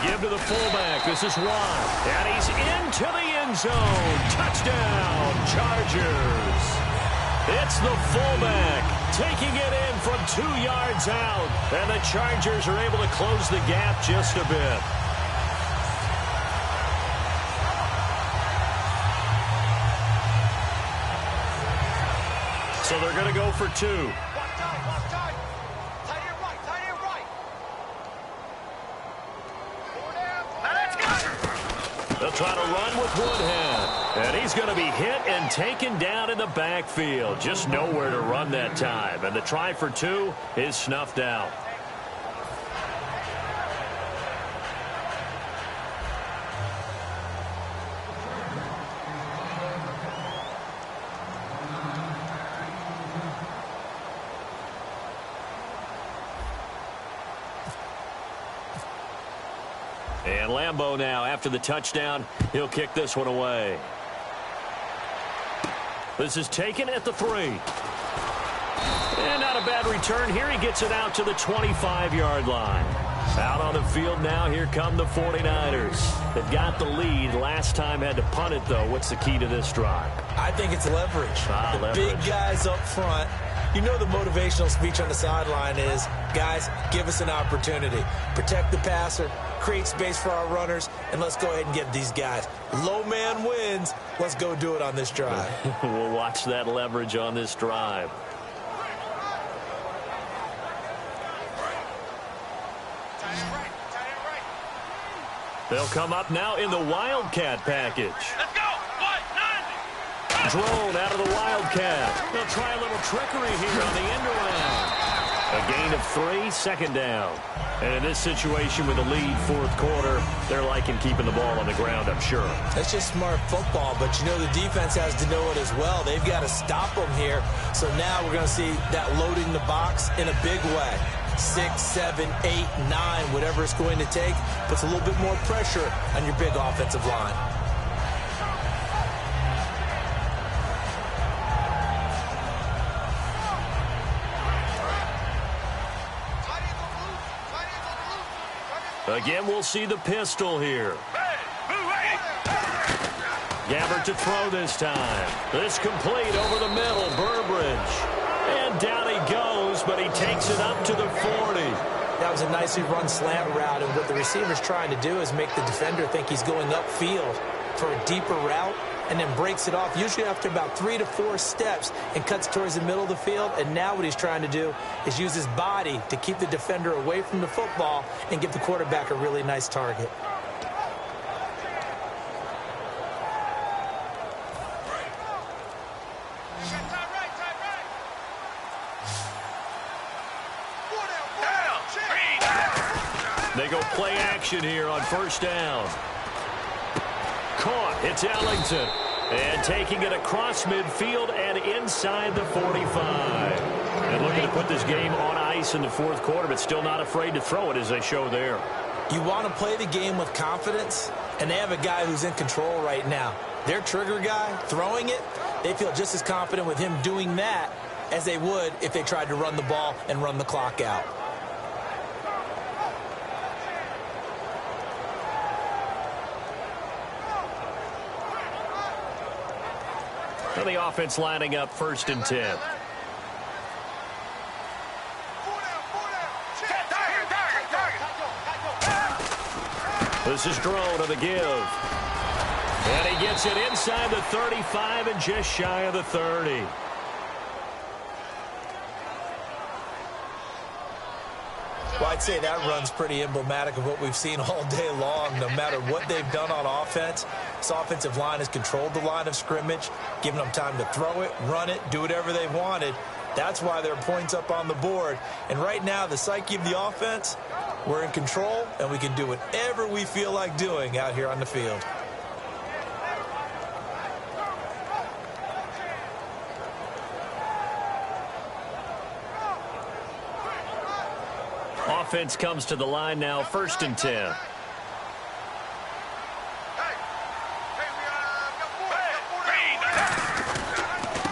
Speaker 3: Give to the fullback. This is Watt. And he's into the end zone. Touchdown, Chargers. It's the fullback taking it in from 2 yards out. And the Chargers are able to close the gap just a bit. So they're going to go for 2. They'll try to run with Woodhead. And he's going to be hit and taken down in the backfield. Just nowhere to run that time. And the try for 2 is snuffed out. And Lambeau now, after the touchdown, he'll kick this one away. This is taken at the 3. And not a bad return here. He gets it out to the 25-yard line. Out on the field now, here come the 49ers. They've got the lead. Last time had to punt it, though. What's the key to this drive?
Speaker 4: I think it's leverage.
Speaker 3: Leverage.
Speaker 4: Big guys up front. You know the motivational speech on the sideline is, guys, give us an opportunity. Protect the passer, create space for our runners, and let's go ahead and get these guys. Low man wins. Let's go do it on this drive.
Speaker 3: We'll watch that leverage on this drive. They'll come up now in the Wildcat package.
Speaker 5: Let's go. 1-9.
Speaker 3: Drone out of the Wildcat. They'll try a little trickery here on the end around. A gain of 3, second down. And in this situation with the lead fourth quarter, they're liking keeping the ball on the ground, I'm sure.
Speaker 4: That's just smart football, but you know the defense has to know it as well. They've got to stop them here. So now we're going to see that loading the box in a big way. 6, 7, 8, 9, whatever it's going to take, puts a little bit more pressure on your big offensive line.
Speaker 3: Again, we'll see the pistol here. Gabbert to throw this time. This complete over the middle. Burbridge. And down he goes, but he takes it up to the 40.
Speaker 4: That was a nicely run slant route, and what the receiver's trying to do is make the defender think he's going upfield for a deeper route, and then breaks it off, usually after about 3 to 4 steps, and cuts towards the middle of the field. And now what he's trying to do is use his body to keep the defender away from the football and give the quarterback a really nice target.
Speaker 3: They go play action here on first down. Caught. It's Ellington. And taking it across midfield and inside the 45. And looking to put this game on ice in the fourth quarter, but still not afraid to throw it as they show there.
Speaker 4: You want to play the game with confidence, and they have a guy who's in control right now. Their trigger guy, throwing it, they feel just as confident with him doing that as they would if they tried to run the ball and run the clock out.
Speaker 3: The offense lining up 1st and 10. This is Drone on the give. And he gets it inside the 35 and just shy of the 30.
Speaker 4: Well, I'd say that run's pretty emblematic of what we've seen all day long. No matter what they've done on offense, this offensive line has controlled the line of scrimmage, given them time to throw it, run it, do whatever they wanted. That's why there are points up on the board. And right now, the psyche of the offense, we're in control, and we can do whatever we feel like doing out here on the field.
Speaker 3: Offense comes to the line now, 1st and 10.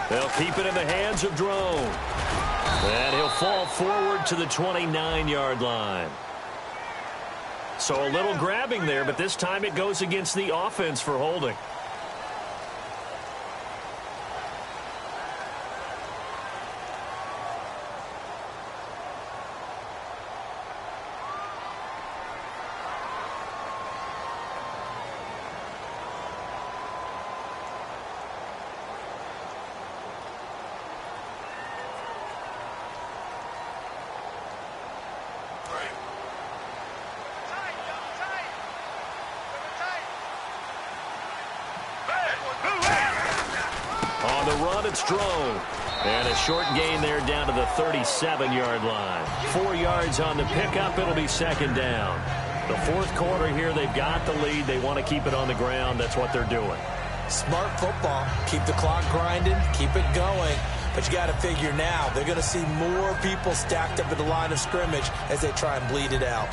Speaker 3: They'll keep it in the hands of Drone. And he'll fall forward to the 29-yard line. So a little grabbing there, but this time it goes against the offense for holding. On the run, it's Drone. And a short gain there down to the 37-yard line. 4 yards on the pickup. It'll be 2nd down. The fourth quarter here, they've got the lead. They want to keep it on the ground. That's what they're doing.
Speaker 4: Smart football. Keep the clock grinding. Keep it going. But you got to figure now, they're going to see more people stacked up at the line of scrimmage as they try and bleed it out.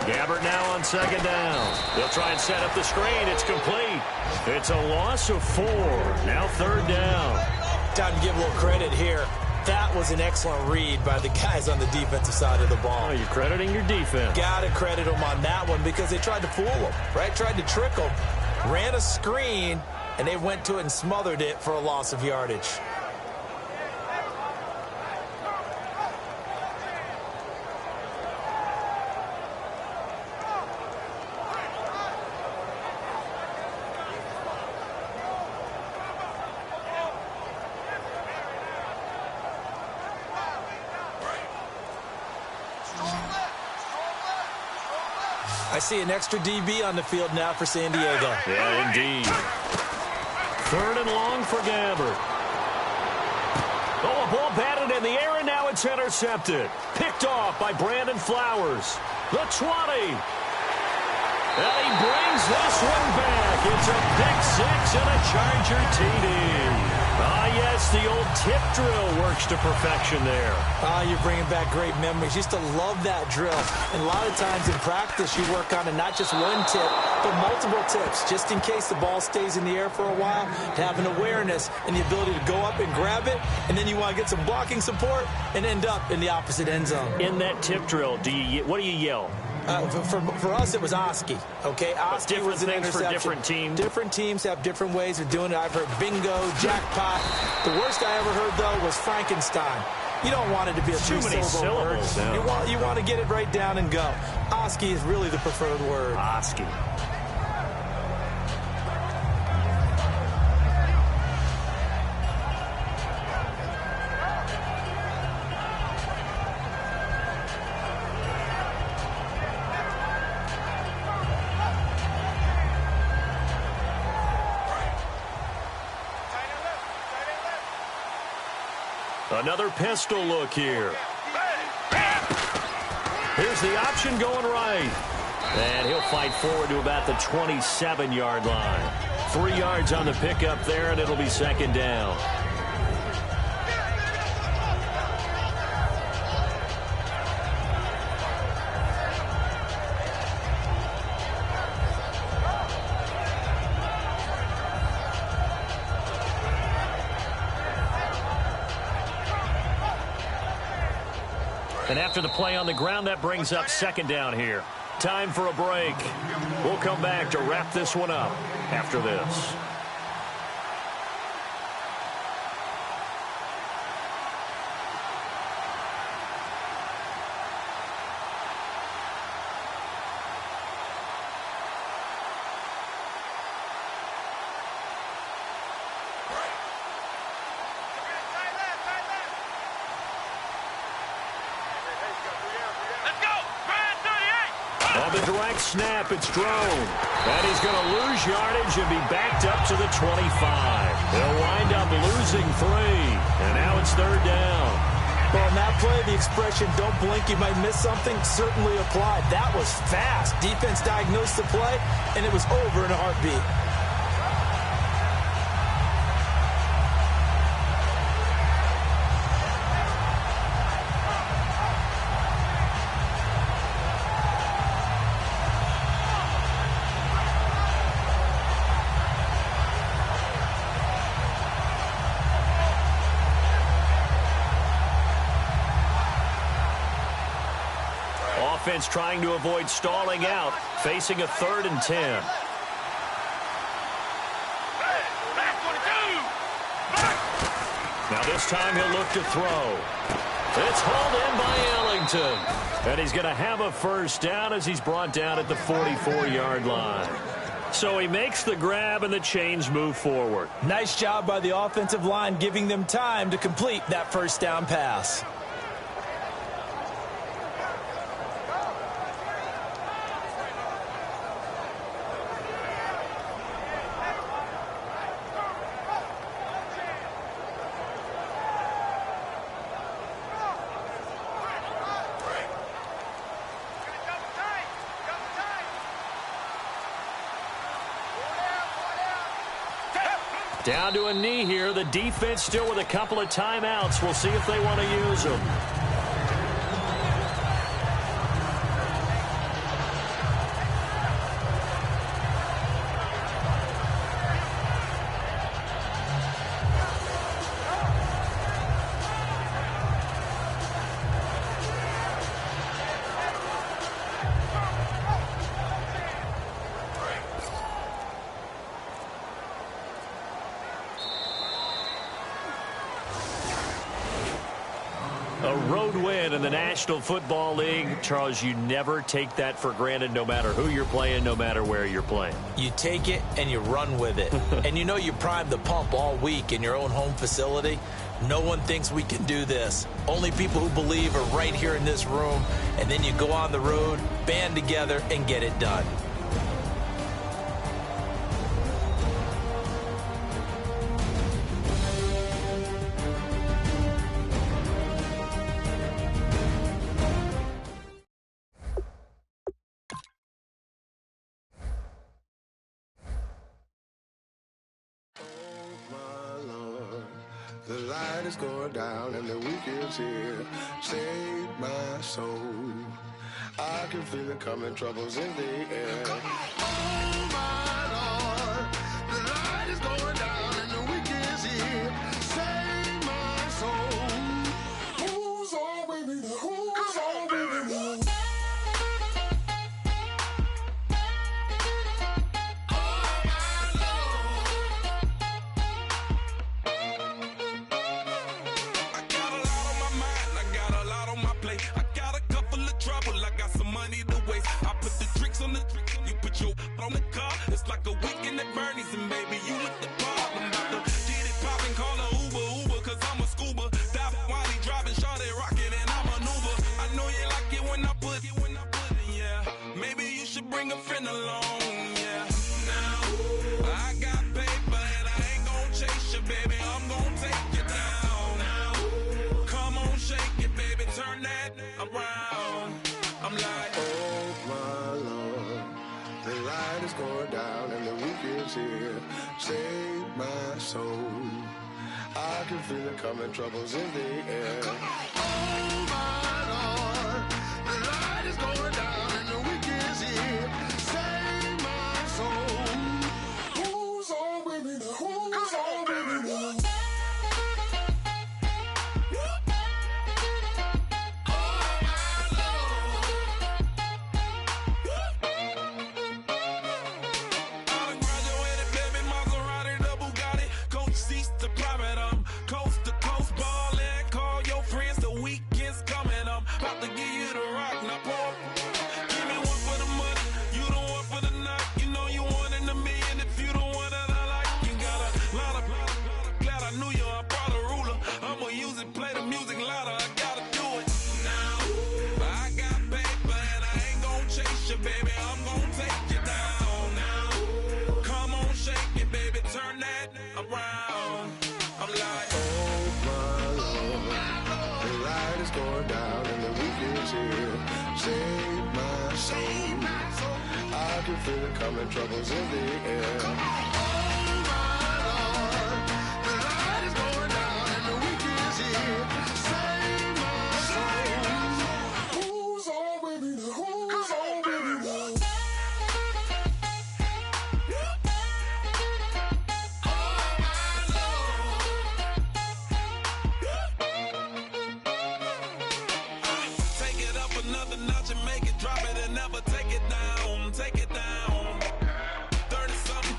Speaker 3: Gabbert now on 2nd down. They'll try and set up the screen. It's complete. It's a loss of 4. Now 3rd down.
Speaker 4: Time to give a little credit here. That was an excellent read by the guys on the defensive side of the ball.
Speaker 3: Oh, you're crediting your defense.
Speaker 4: Got to credit them on that one because they tried to fool them, right? Tried to trick them. Ran a screen, and they went to it and smothered it for a loss of yardage. I see an extra DB on the field now for San Diego.
Speaker 3: Yeah, indeed. 3rd and long for Gabbert. Oh, a ball batted in the air, and now it's intercepted. Picked off by Brandon Flowers. The 20. And he brings this one back. It's a pick 6 and a Charger TD. Ah, yes, the old tip drill works to perfection there.
Speaker 4: Ah, you're bringing back great memories. Used to love that drill. And a lot of times in practice, you work on it, not just one tip, but multiple tips, just in case the ball stays in the air for a while, to have an awareness and the ability to go up and grab it, and then you want to get some blocking support and end up in the opposite end zone.
Speaker 3: In that tip drill, what do you yell?
Speaker 4: For us, it was Oski. Okay, Oski
Speaker 3: different
Speaker 4: was an
Speaker 3: things for
Speaker 4: interception.
Speaker 3: different teams.
Speaker 4: Different teams have different ways of doing it. I've heard bingo, jackpot. The worst I ever heard, though, was Frankenstein. You don't want it to be a
Speaker 3: Too many syllables.
Speaker 4: Word. You want to get it right down and go. Oski is really the preferred word.
Speaker 3: Oski. Another pistol look here. Here's the option going right. And he'll fight forward to about the 27-yard line. 3 yards on the pickup there, and it'll be second down. And after the play on the ground, that brings up second down here. Time for a break. We'll come back to wrap this one up after this. The direct snap, it's thrown. And he's going to lose yardage and be backed up to the 25. He'll wind up losing 3. And now it's third down.
Speaker 4: Well, in that play, the expression, don't blink, you might miss something, certainly applied. That was fast. Defense diagnosed the play, and it was over in a heartbeat.
Speaker 3: Offense trying to avoid stalling out, facing a 3rd and 10. Now this time he'll look to throw. It's hauled in by Ellington. And he's going to have a first down as he's brought down at the 44-yard line. So he makes the grab and the chains move forward.
Speaker 4: Nice job by the offensive line, giving them time to complete that first down pass.
Speaker 3: Down to a knee here. The defense still with a couple of timeouts. We'll see if they want to use them. A road win in the National Football League. Charles, you never take that for granted, no matter who you're playing, no matter where you're playing.
Speaker 4: You take it and you run with it. And you know you primed the pump all week in your own home facility. No one thinks we can do this. Only people who believe are right here in this room. And then you go on the road, band together, and get it done.
Speaker 6: light is going down and the week is here. Save my soul. I can feel it coming, troubles in the air. Oh my Lord, the light is going down and the week is here. Save my soul. Who's all with me? Who's all with me?
Speaker 7: On the car, it's like a weekend at Bernie's, and baby, you with the problem. About to get it poppin', call a Uber, cause I'm a scuba. Dive while he driving, shawty rockin', and I maneuver. I know you like it when I put it, yeah. Maybe you should bring a friend along, yeah. Now, I got paper, and I ain't gon' chase you, baby. I'm gon' take you down. Now, come on, shake it, baby, turn that around. I'm like,
Speaker 6: oh my Lord. The light is going down and the week is here. Save my soul. I can feel it coming, troubles in the air. Oh my Lord, the light is going down and the week is here. Save my soul. Who's all with me? Who's all with me? Save my soul. I can feel it coming, troubles in the air. Oh my Lord, the light is going down and the week is here. Save my soul. Who's all with me? Who's all with me?
Speaker 7: another notch and make it, drop it and never take it down. Take it down. 30-something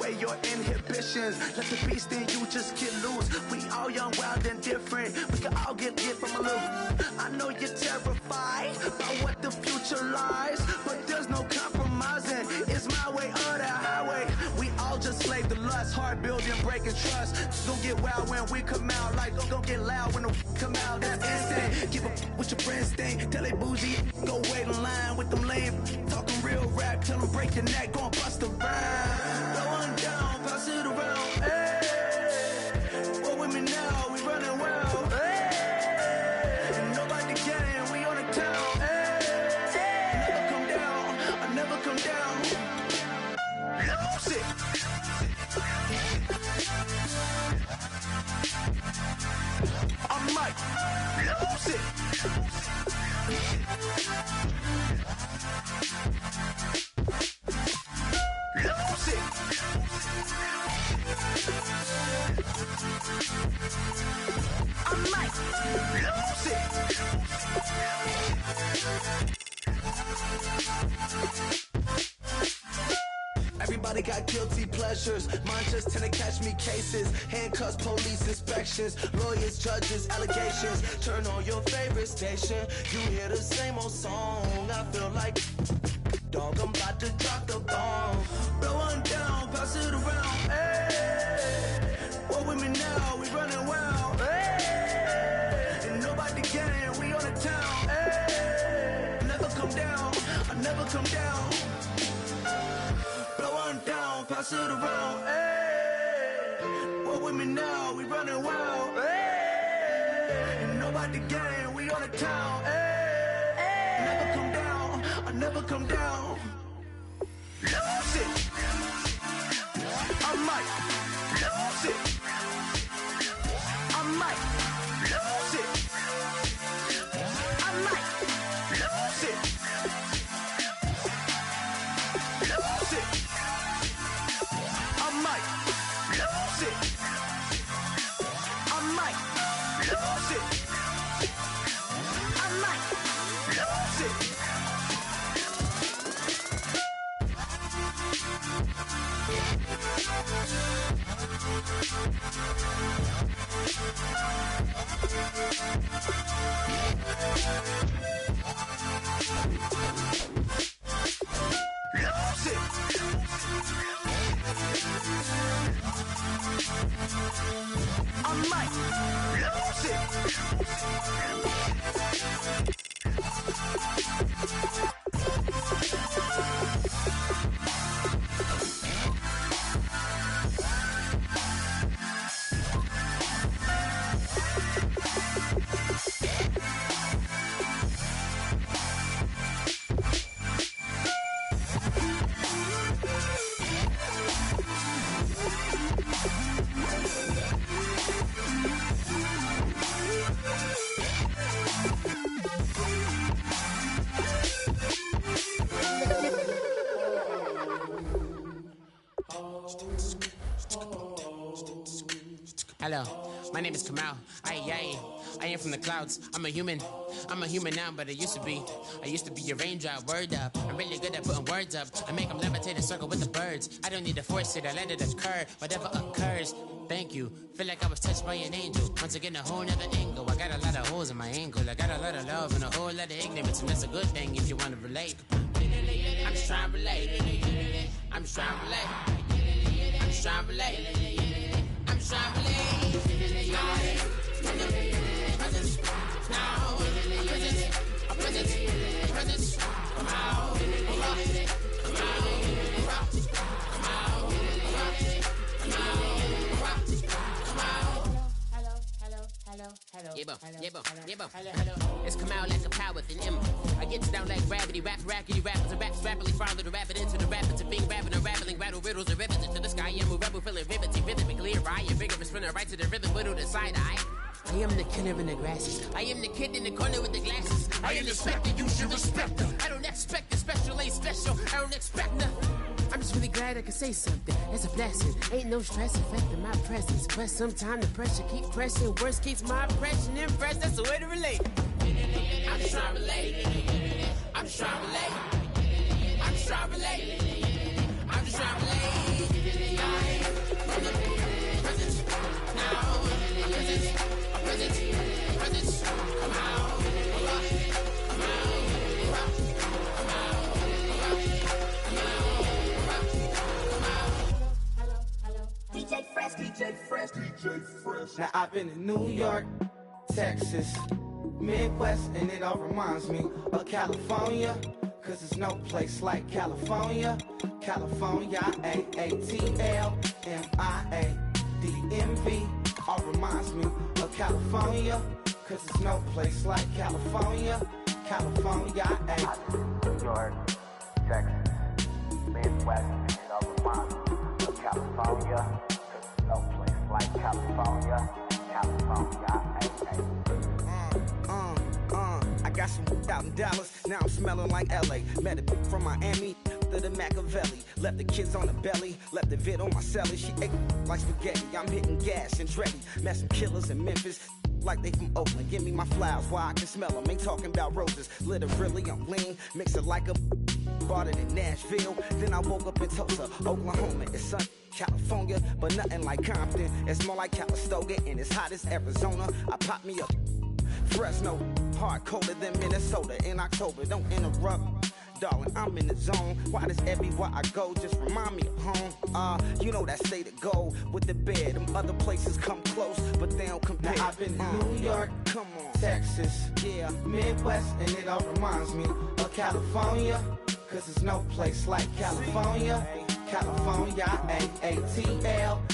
Speaker 8: away your inhibitions. Let the beast in you just get loose. We all young, wild, and different. We can all get lit from a little. I know you're terrified about what the future lies, but there's no compromising. It's my way or the highway. We all just slave the lust, hard building, breaking trust. Don't get wild when we come out, like don't get loud when the come out. That's instant. Keep up with your friends thing. Tell they bougie, go wait in line with them lame. Talking real rap, tell them break your neck, go and bust a rhyme. Going down, pass it around. Hey, what with me now? We running wild. Hey, and nobody can. We on the town. Hey, never come down. I never come down. Lose it. I might lose it. Lose it. I might lose it. Everybody got guilty pleasures. Mine just tend to catch me cases. Handcuffs, police inspections, lawyers, judges, allegations. Turn on your favorite station. You hear the same old song. I feel like dog, I'm about to drop the bomb. Blow one down, pass it around. Hey, what with me now? We running wild. Hey, and nobody can. We on the town. Hey, never come down. I never come down. Blow one down, pass it around. Hey, what with me now? We running wild. Hey, and nobody can. We on the town. Hey, never come down. I never come down. Lose it. I might lose it. I might lose it. I might lose it. Lose it. I might lose it. I might lose it. I might lose it. Lose it. I might lose it.
Speaker 9: Hello, my name is Kamal. I am from the clouds. I'm a human now, but I used to be a raindrop, word up. I'm really good at putting words up. I make them levitate and circle with the birds. I don't need to force it, I let it occur, whatever occurs. Thank you, feel like I was touched by an angel. Once again, a whole nother angle. I got a lot of holes in my ankle. I got a lot of love and a whole lot of ignorance, and that's a good thing if you want to relate. I'm just trying to relate. I'm just trying to relate. I'm just trying to relate. I'm just trying to relate. Presence, come out, It's come out like a power with an M. I get down like gravity, rackety rappers and raps rapidly follow the rapid into the rapids of being rapping, unraveling, rattle riddles and rivets into the sky. I'm a rebel, feeling vivid, clear eye, and vigorous, spinner right to the rhythm, widow to side eye. I am the killer in the grasses. I am the kid in the corner with the glasses. I am the specter, you should respect them. I don't expect the special, ain't special. I don't expect nothing. I'm just really glad I can say something. It's a blessing. Ain't no stress affecting my presence. But sometimes the pressure keep pressing. Worst keeps my impression impressed. That's the way to relate. I'm just trying to relate. I'm just trying to relate. I'm just trying to relate. I'm just trying to relate.
Speaker 8: Fresh. Now I've been in New York, Texas, Midwest, and it all reminds me of California. Cause there's no place like California. California, A-A-T-L-M-I-A-D-M-V. All reminds me of California. Cause there's no place like California. California,
Speaker 10: New York, Texas, Midwest, and it all reminds me of California. Cause there's no place like California. California,
Speaker 8: I got some out in Dallas, now I'm smelling like LA. Met a bitch from Miami, to the Machiavelli. Left the kids on the belly, left the vid on my celly. She ate like spaghetti, I'm hitting gas and Dreddy. Met some killers in Memphis, like they from Oakland. Give me my flowers while I can smell them. Ain't talking about roses, literally I'm lean. Mix it like a bought it in Nashville. Then I woke up in Tulsa, Oklahoma. It's sun, California, but nothing like Compton. It's more like Calistoga, and it's hot as Arizona. I pop me up Fresno, hard colder than Minnesota in October. Don't interrupt, darling, I'm in the zone. Why does everywhere I go just remind me of home? You know that state of gold with the bed. Them other places come close, but they don't compare. Now I've been to New York, come on, Texas, yeah, Midwest, and it all reminds me of California. Cause there's no place like California. California, A-A-T-L-M-I-A-D-M-V.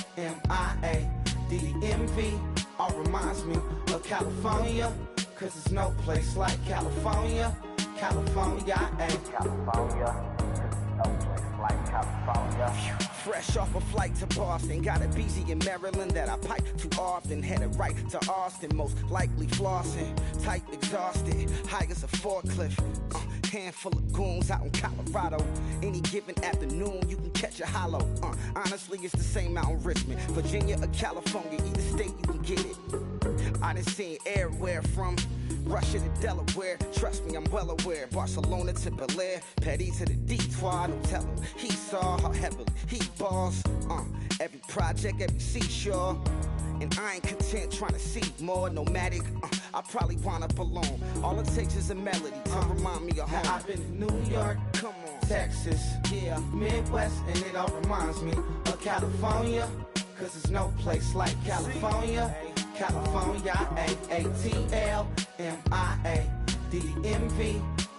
Speaker 8: All reminds me of California. Cause there's no place like California. California,
Speaker 10: California, no place like California.
Speaker 8: Fresh off a flight to Boston, got a BZ in Maryland that I pipe too often. Headed right to Austin, most likely flossing. Type exhausted, high as a forklift. Handful of goons out in Colorado. Any given afternoon, you can catch a hollow. Honestly, it's the same out in Richmond, Virginia or California. Either state, you can get it. I done seen everywhere from Russia to Delaware. Trust me, I'm well aware. Barcelona to Bel Air, Petty to the Detroit. Don't tell him he saw how heavily he balls. Every project, every seashore. And I ain't content trying to see more nomadic. I probably wind up alone. All it takes is a melody to remind me of home. Now I've been to New York, come on, Texas, yeah, Midwest, and it all reminds me of California. Cause there's no place like California. California, A-A-T-L-M-I-A-D-M-V.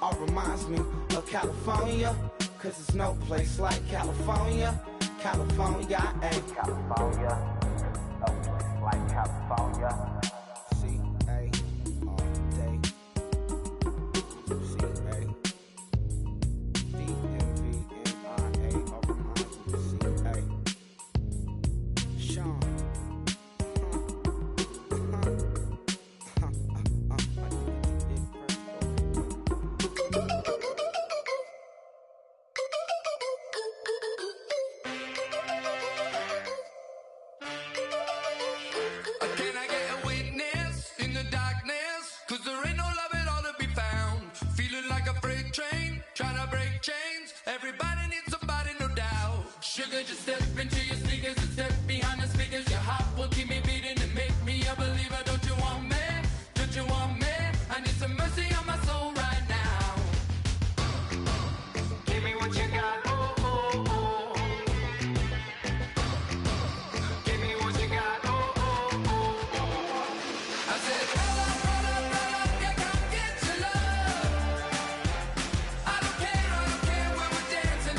Speaker 8: All reminds me of California. Cause there's no place like California. California,
Speaker 10: California, no place like California.
Speaker 8: C-A all day. C-A D-M-V-M-I-A. All reminds me of C-A. Sean.
Speaker 7: Just step into your sneakers and step behind the speakers. Your heart will keep me beating and make me a believer. Don't you want me? Don't you want me? I need some mercy on my soul right now. Give me what you got. Oh, oh, oh. Give me what you got. Oh, oh, oh, oh. I said, roll up, you come get your love. I don't care where we're dancing.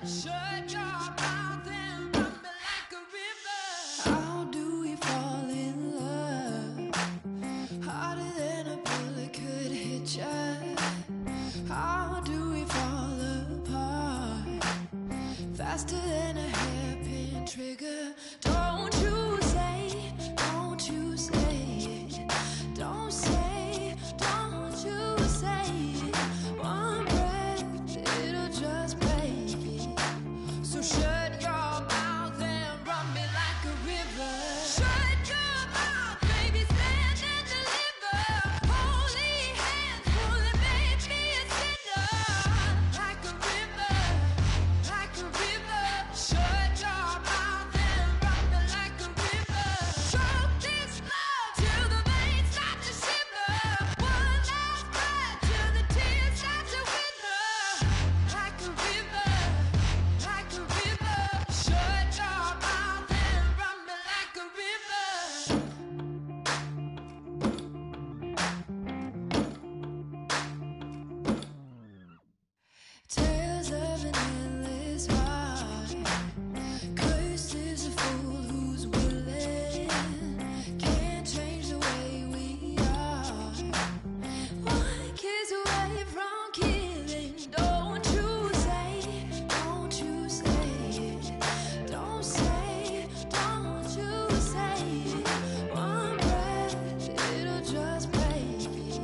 Speaker 1: Shut your mouth and run me like a river. How do we fall in love? Harder than a bullet could hit ya. How do we fall apart? Faster than a hairpin trigger. Don't you say, don't you say it. Don't say, don't you say it. One breath, it'll just break it. So shut your mouth and run me like a river. Shut your mouth, baby, stand and deliver. Holy hands pulling, make me a sinner. Like a river, like a river. Shut your mouth and run me like a river. Choke this love till the veins start to shimmer. One last breath till the tears start to wither. Like a river, like a river. Shut your mouth and run me like a river. Tales of an endless ride. Cursed is a fool who's willing. Can't change the way we are. One kiss away from killing. Don't you say it. Don't say, don't you say it. One breath, it'll just break it.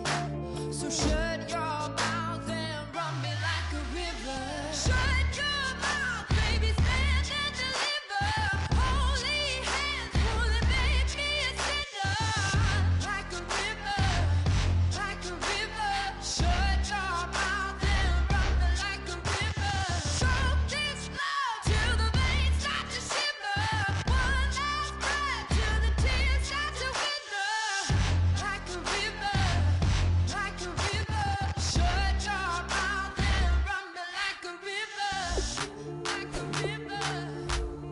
Speaker 1: So shut your mouth and run me like a river. Shut your mouth, baby, stand and deliver. Holy hands pulling, make me a sinner. Like a river, like a river. Shut your mouth and run me like a river. Choke this love till the veins start to shimmer. One last breath till the tears start to wither. Like a river, like a river. Shut your mouth and run me like a river. Like a river,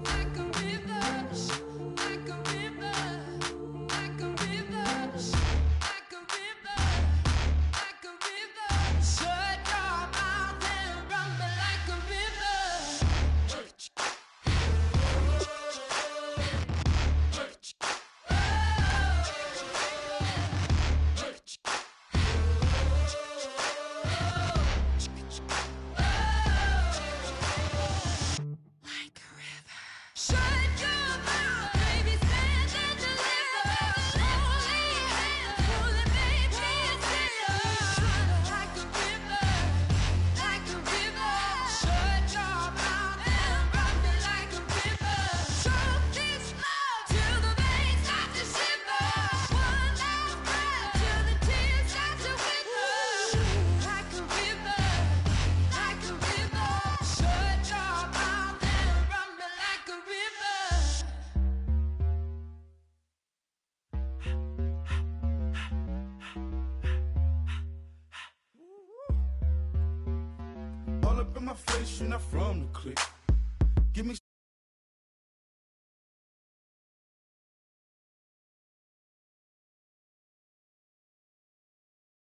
Speaker 1: like a river. Like a river, like a river. Like a river, like a river. Shut your mouth and run me like a river. Like a river. Shut your mouth, baby, stand and deliver. Holy hands pulling, make me a sinner. Like a river, like a river. Shut your mouth and run me like a river. Choke this love till the veins start to shimmer. One last breath till the tears start to wither. Like a river, like a river. Shut your mouth and run me like a river.
Speaker 6: All up in my face, you're not from the clique. Give me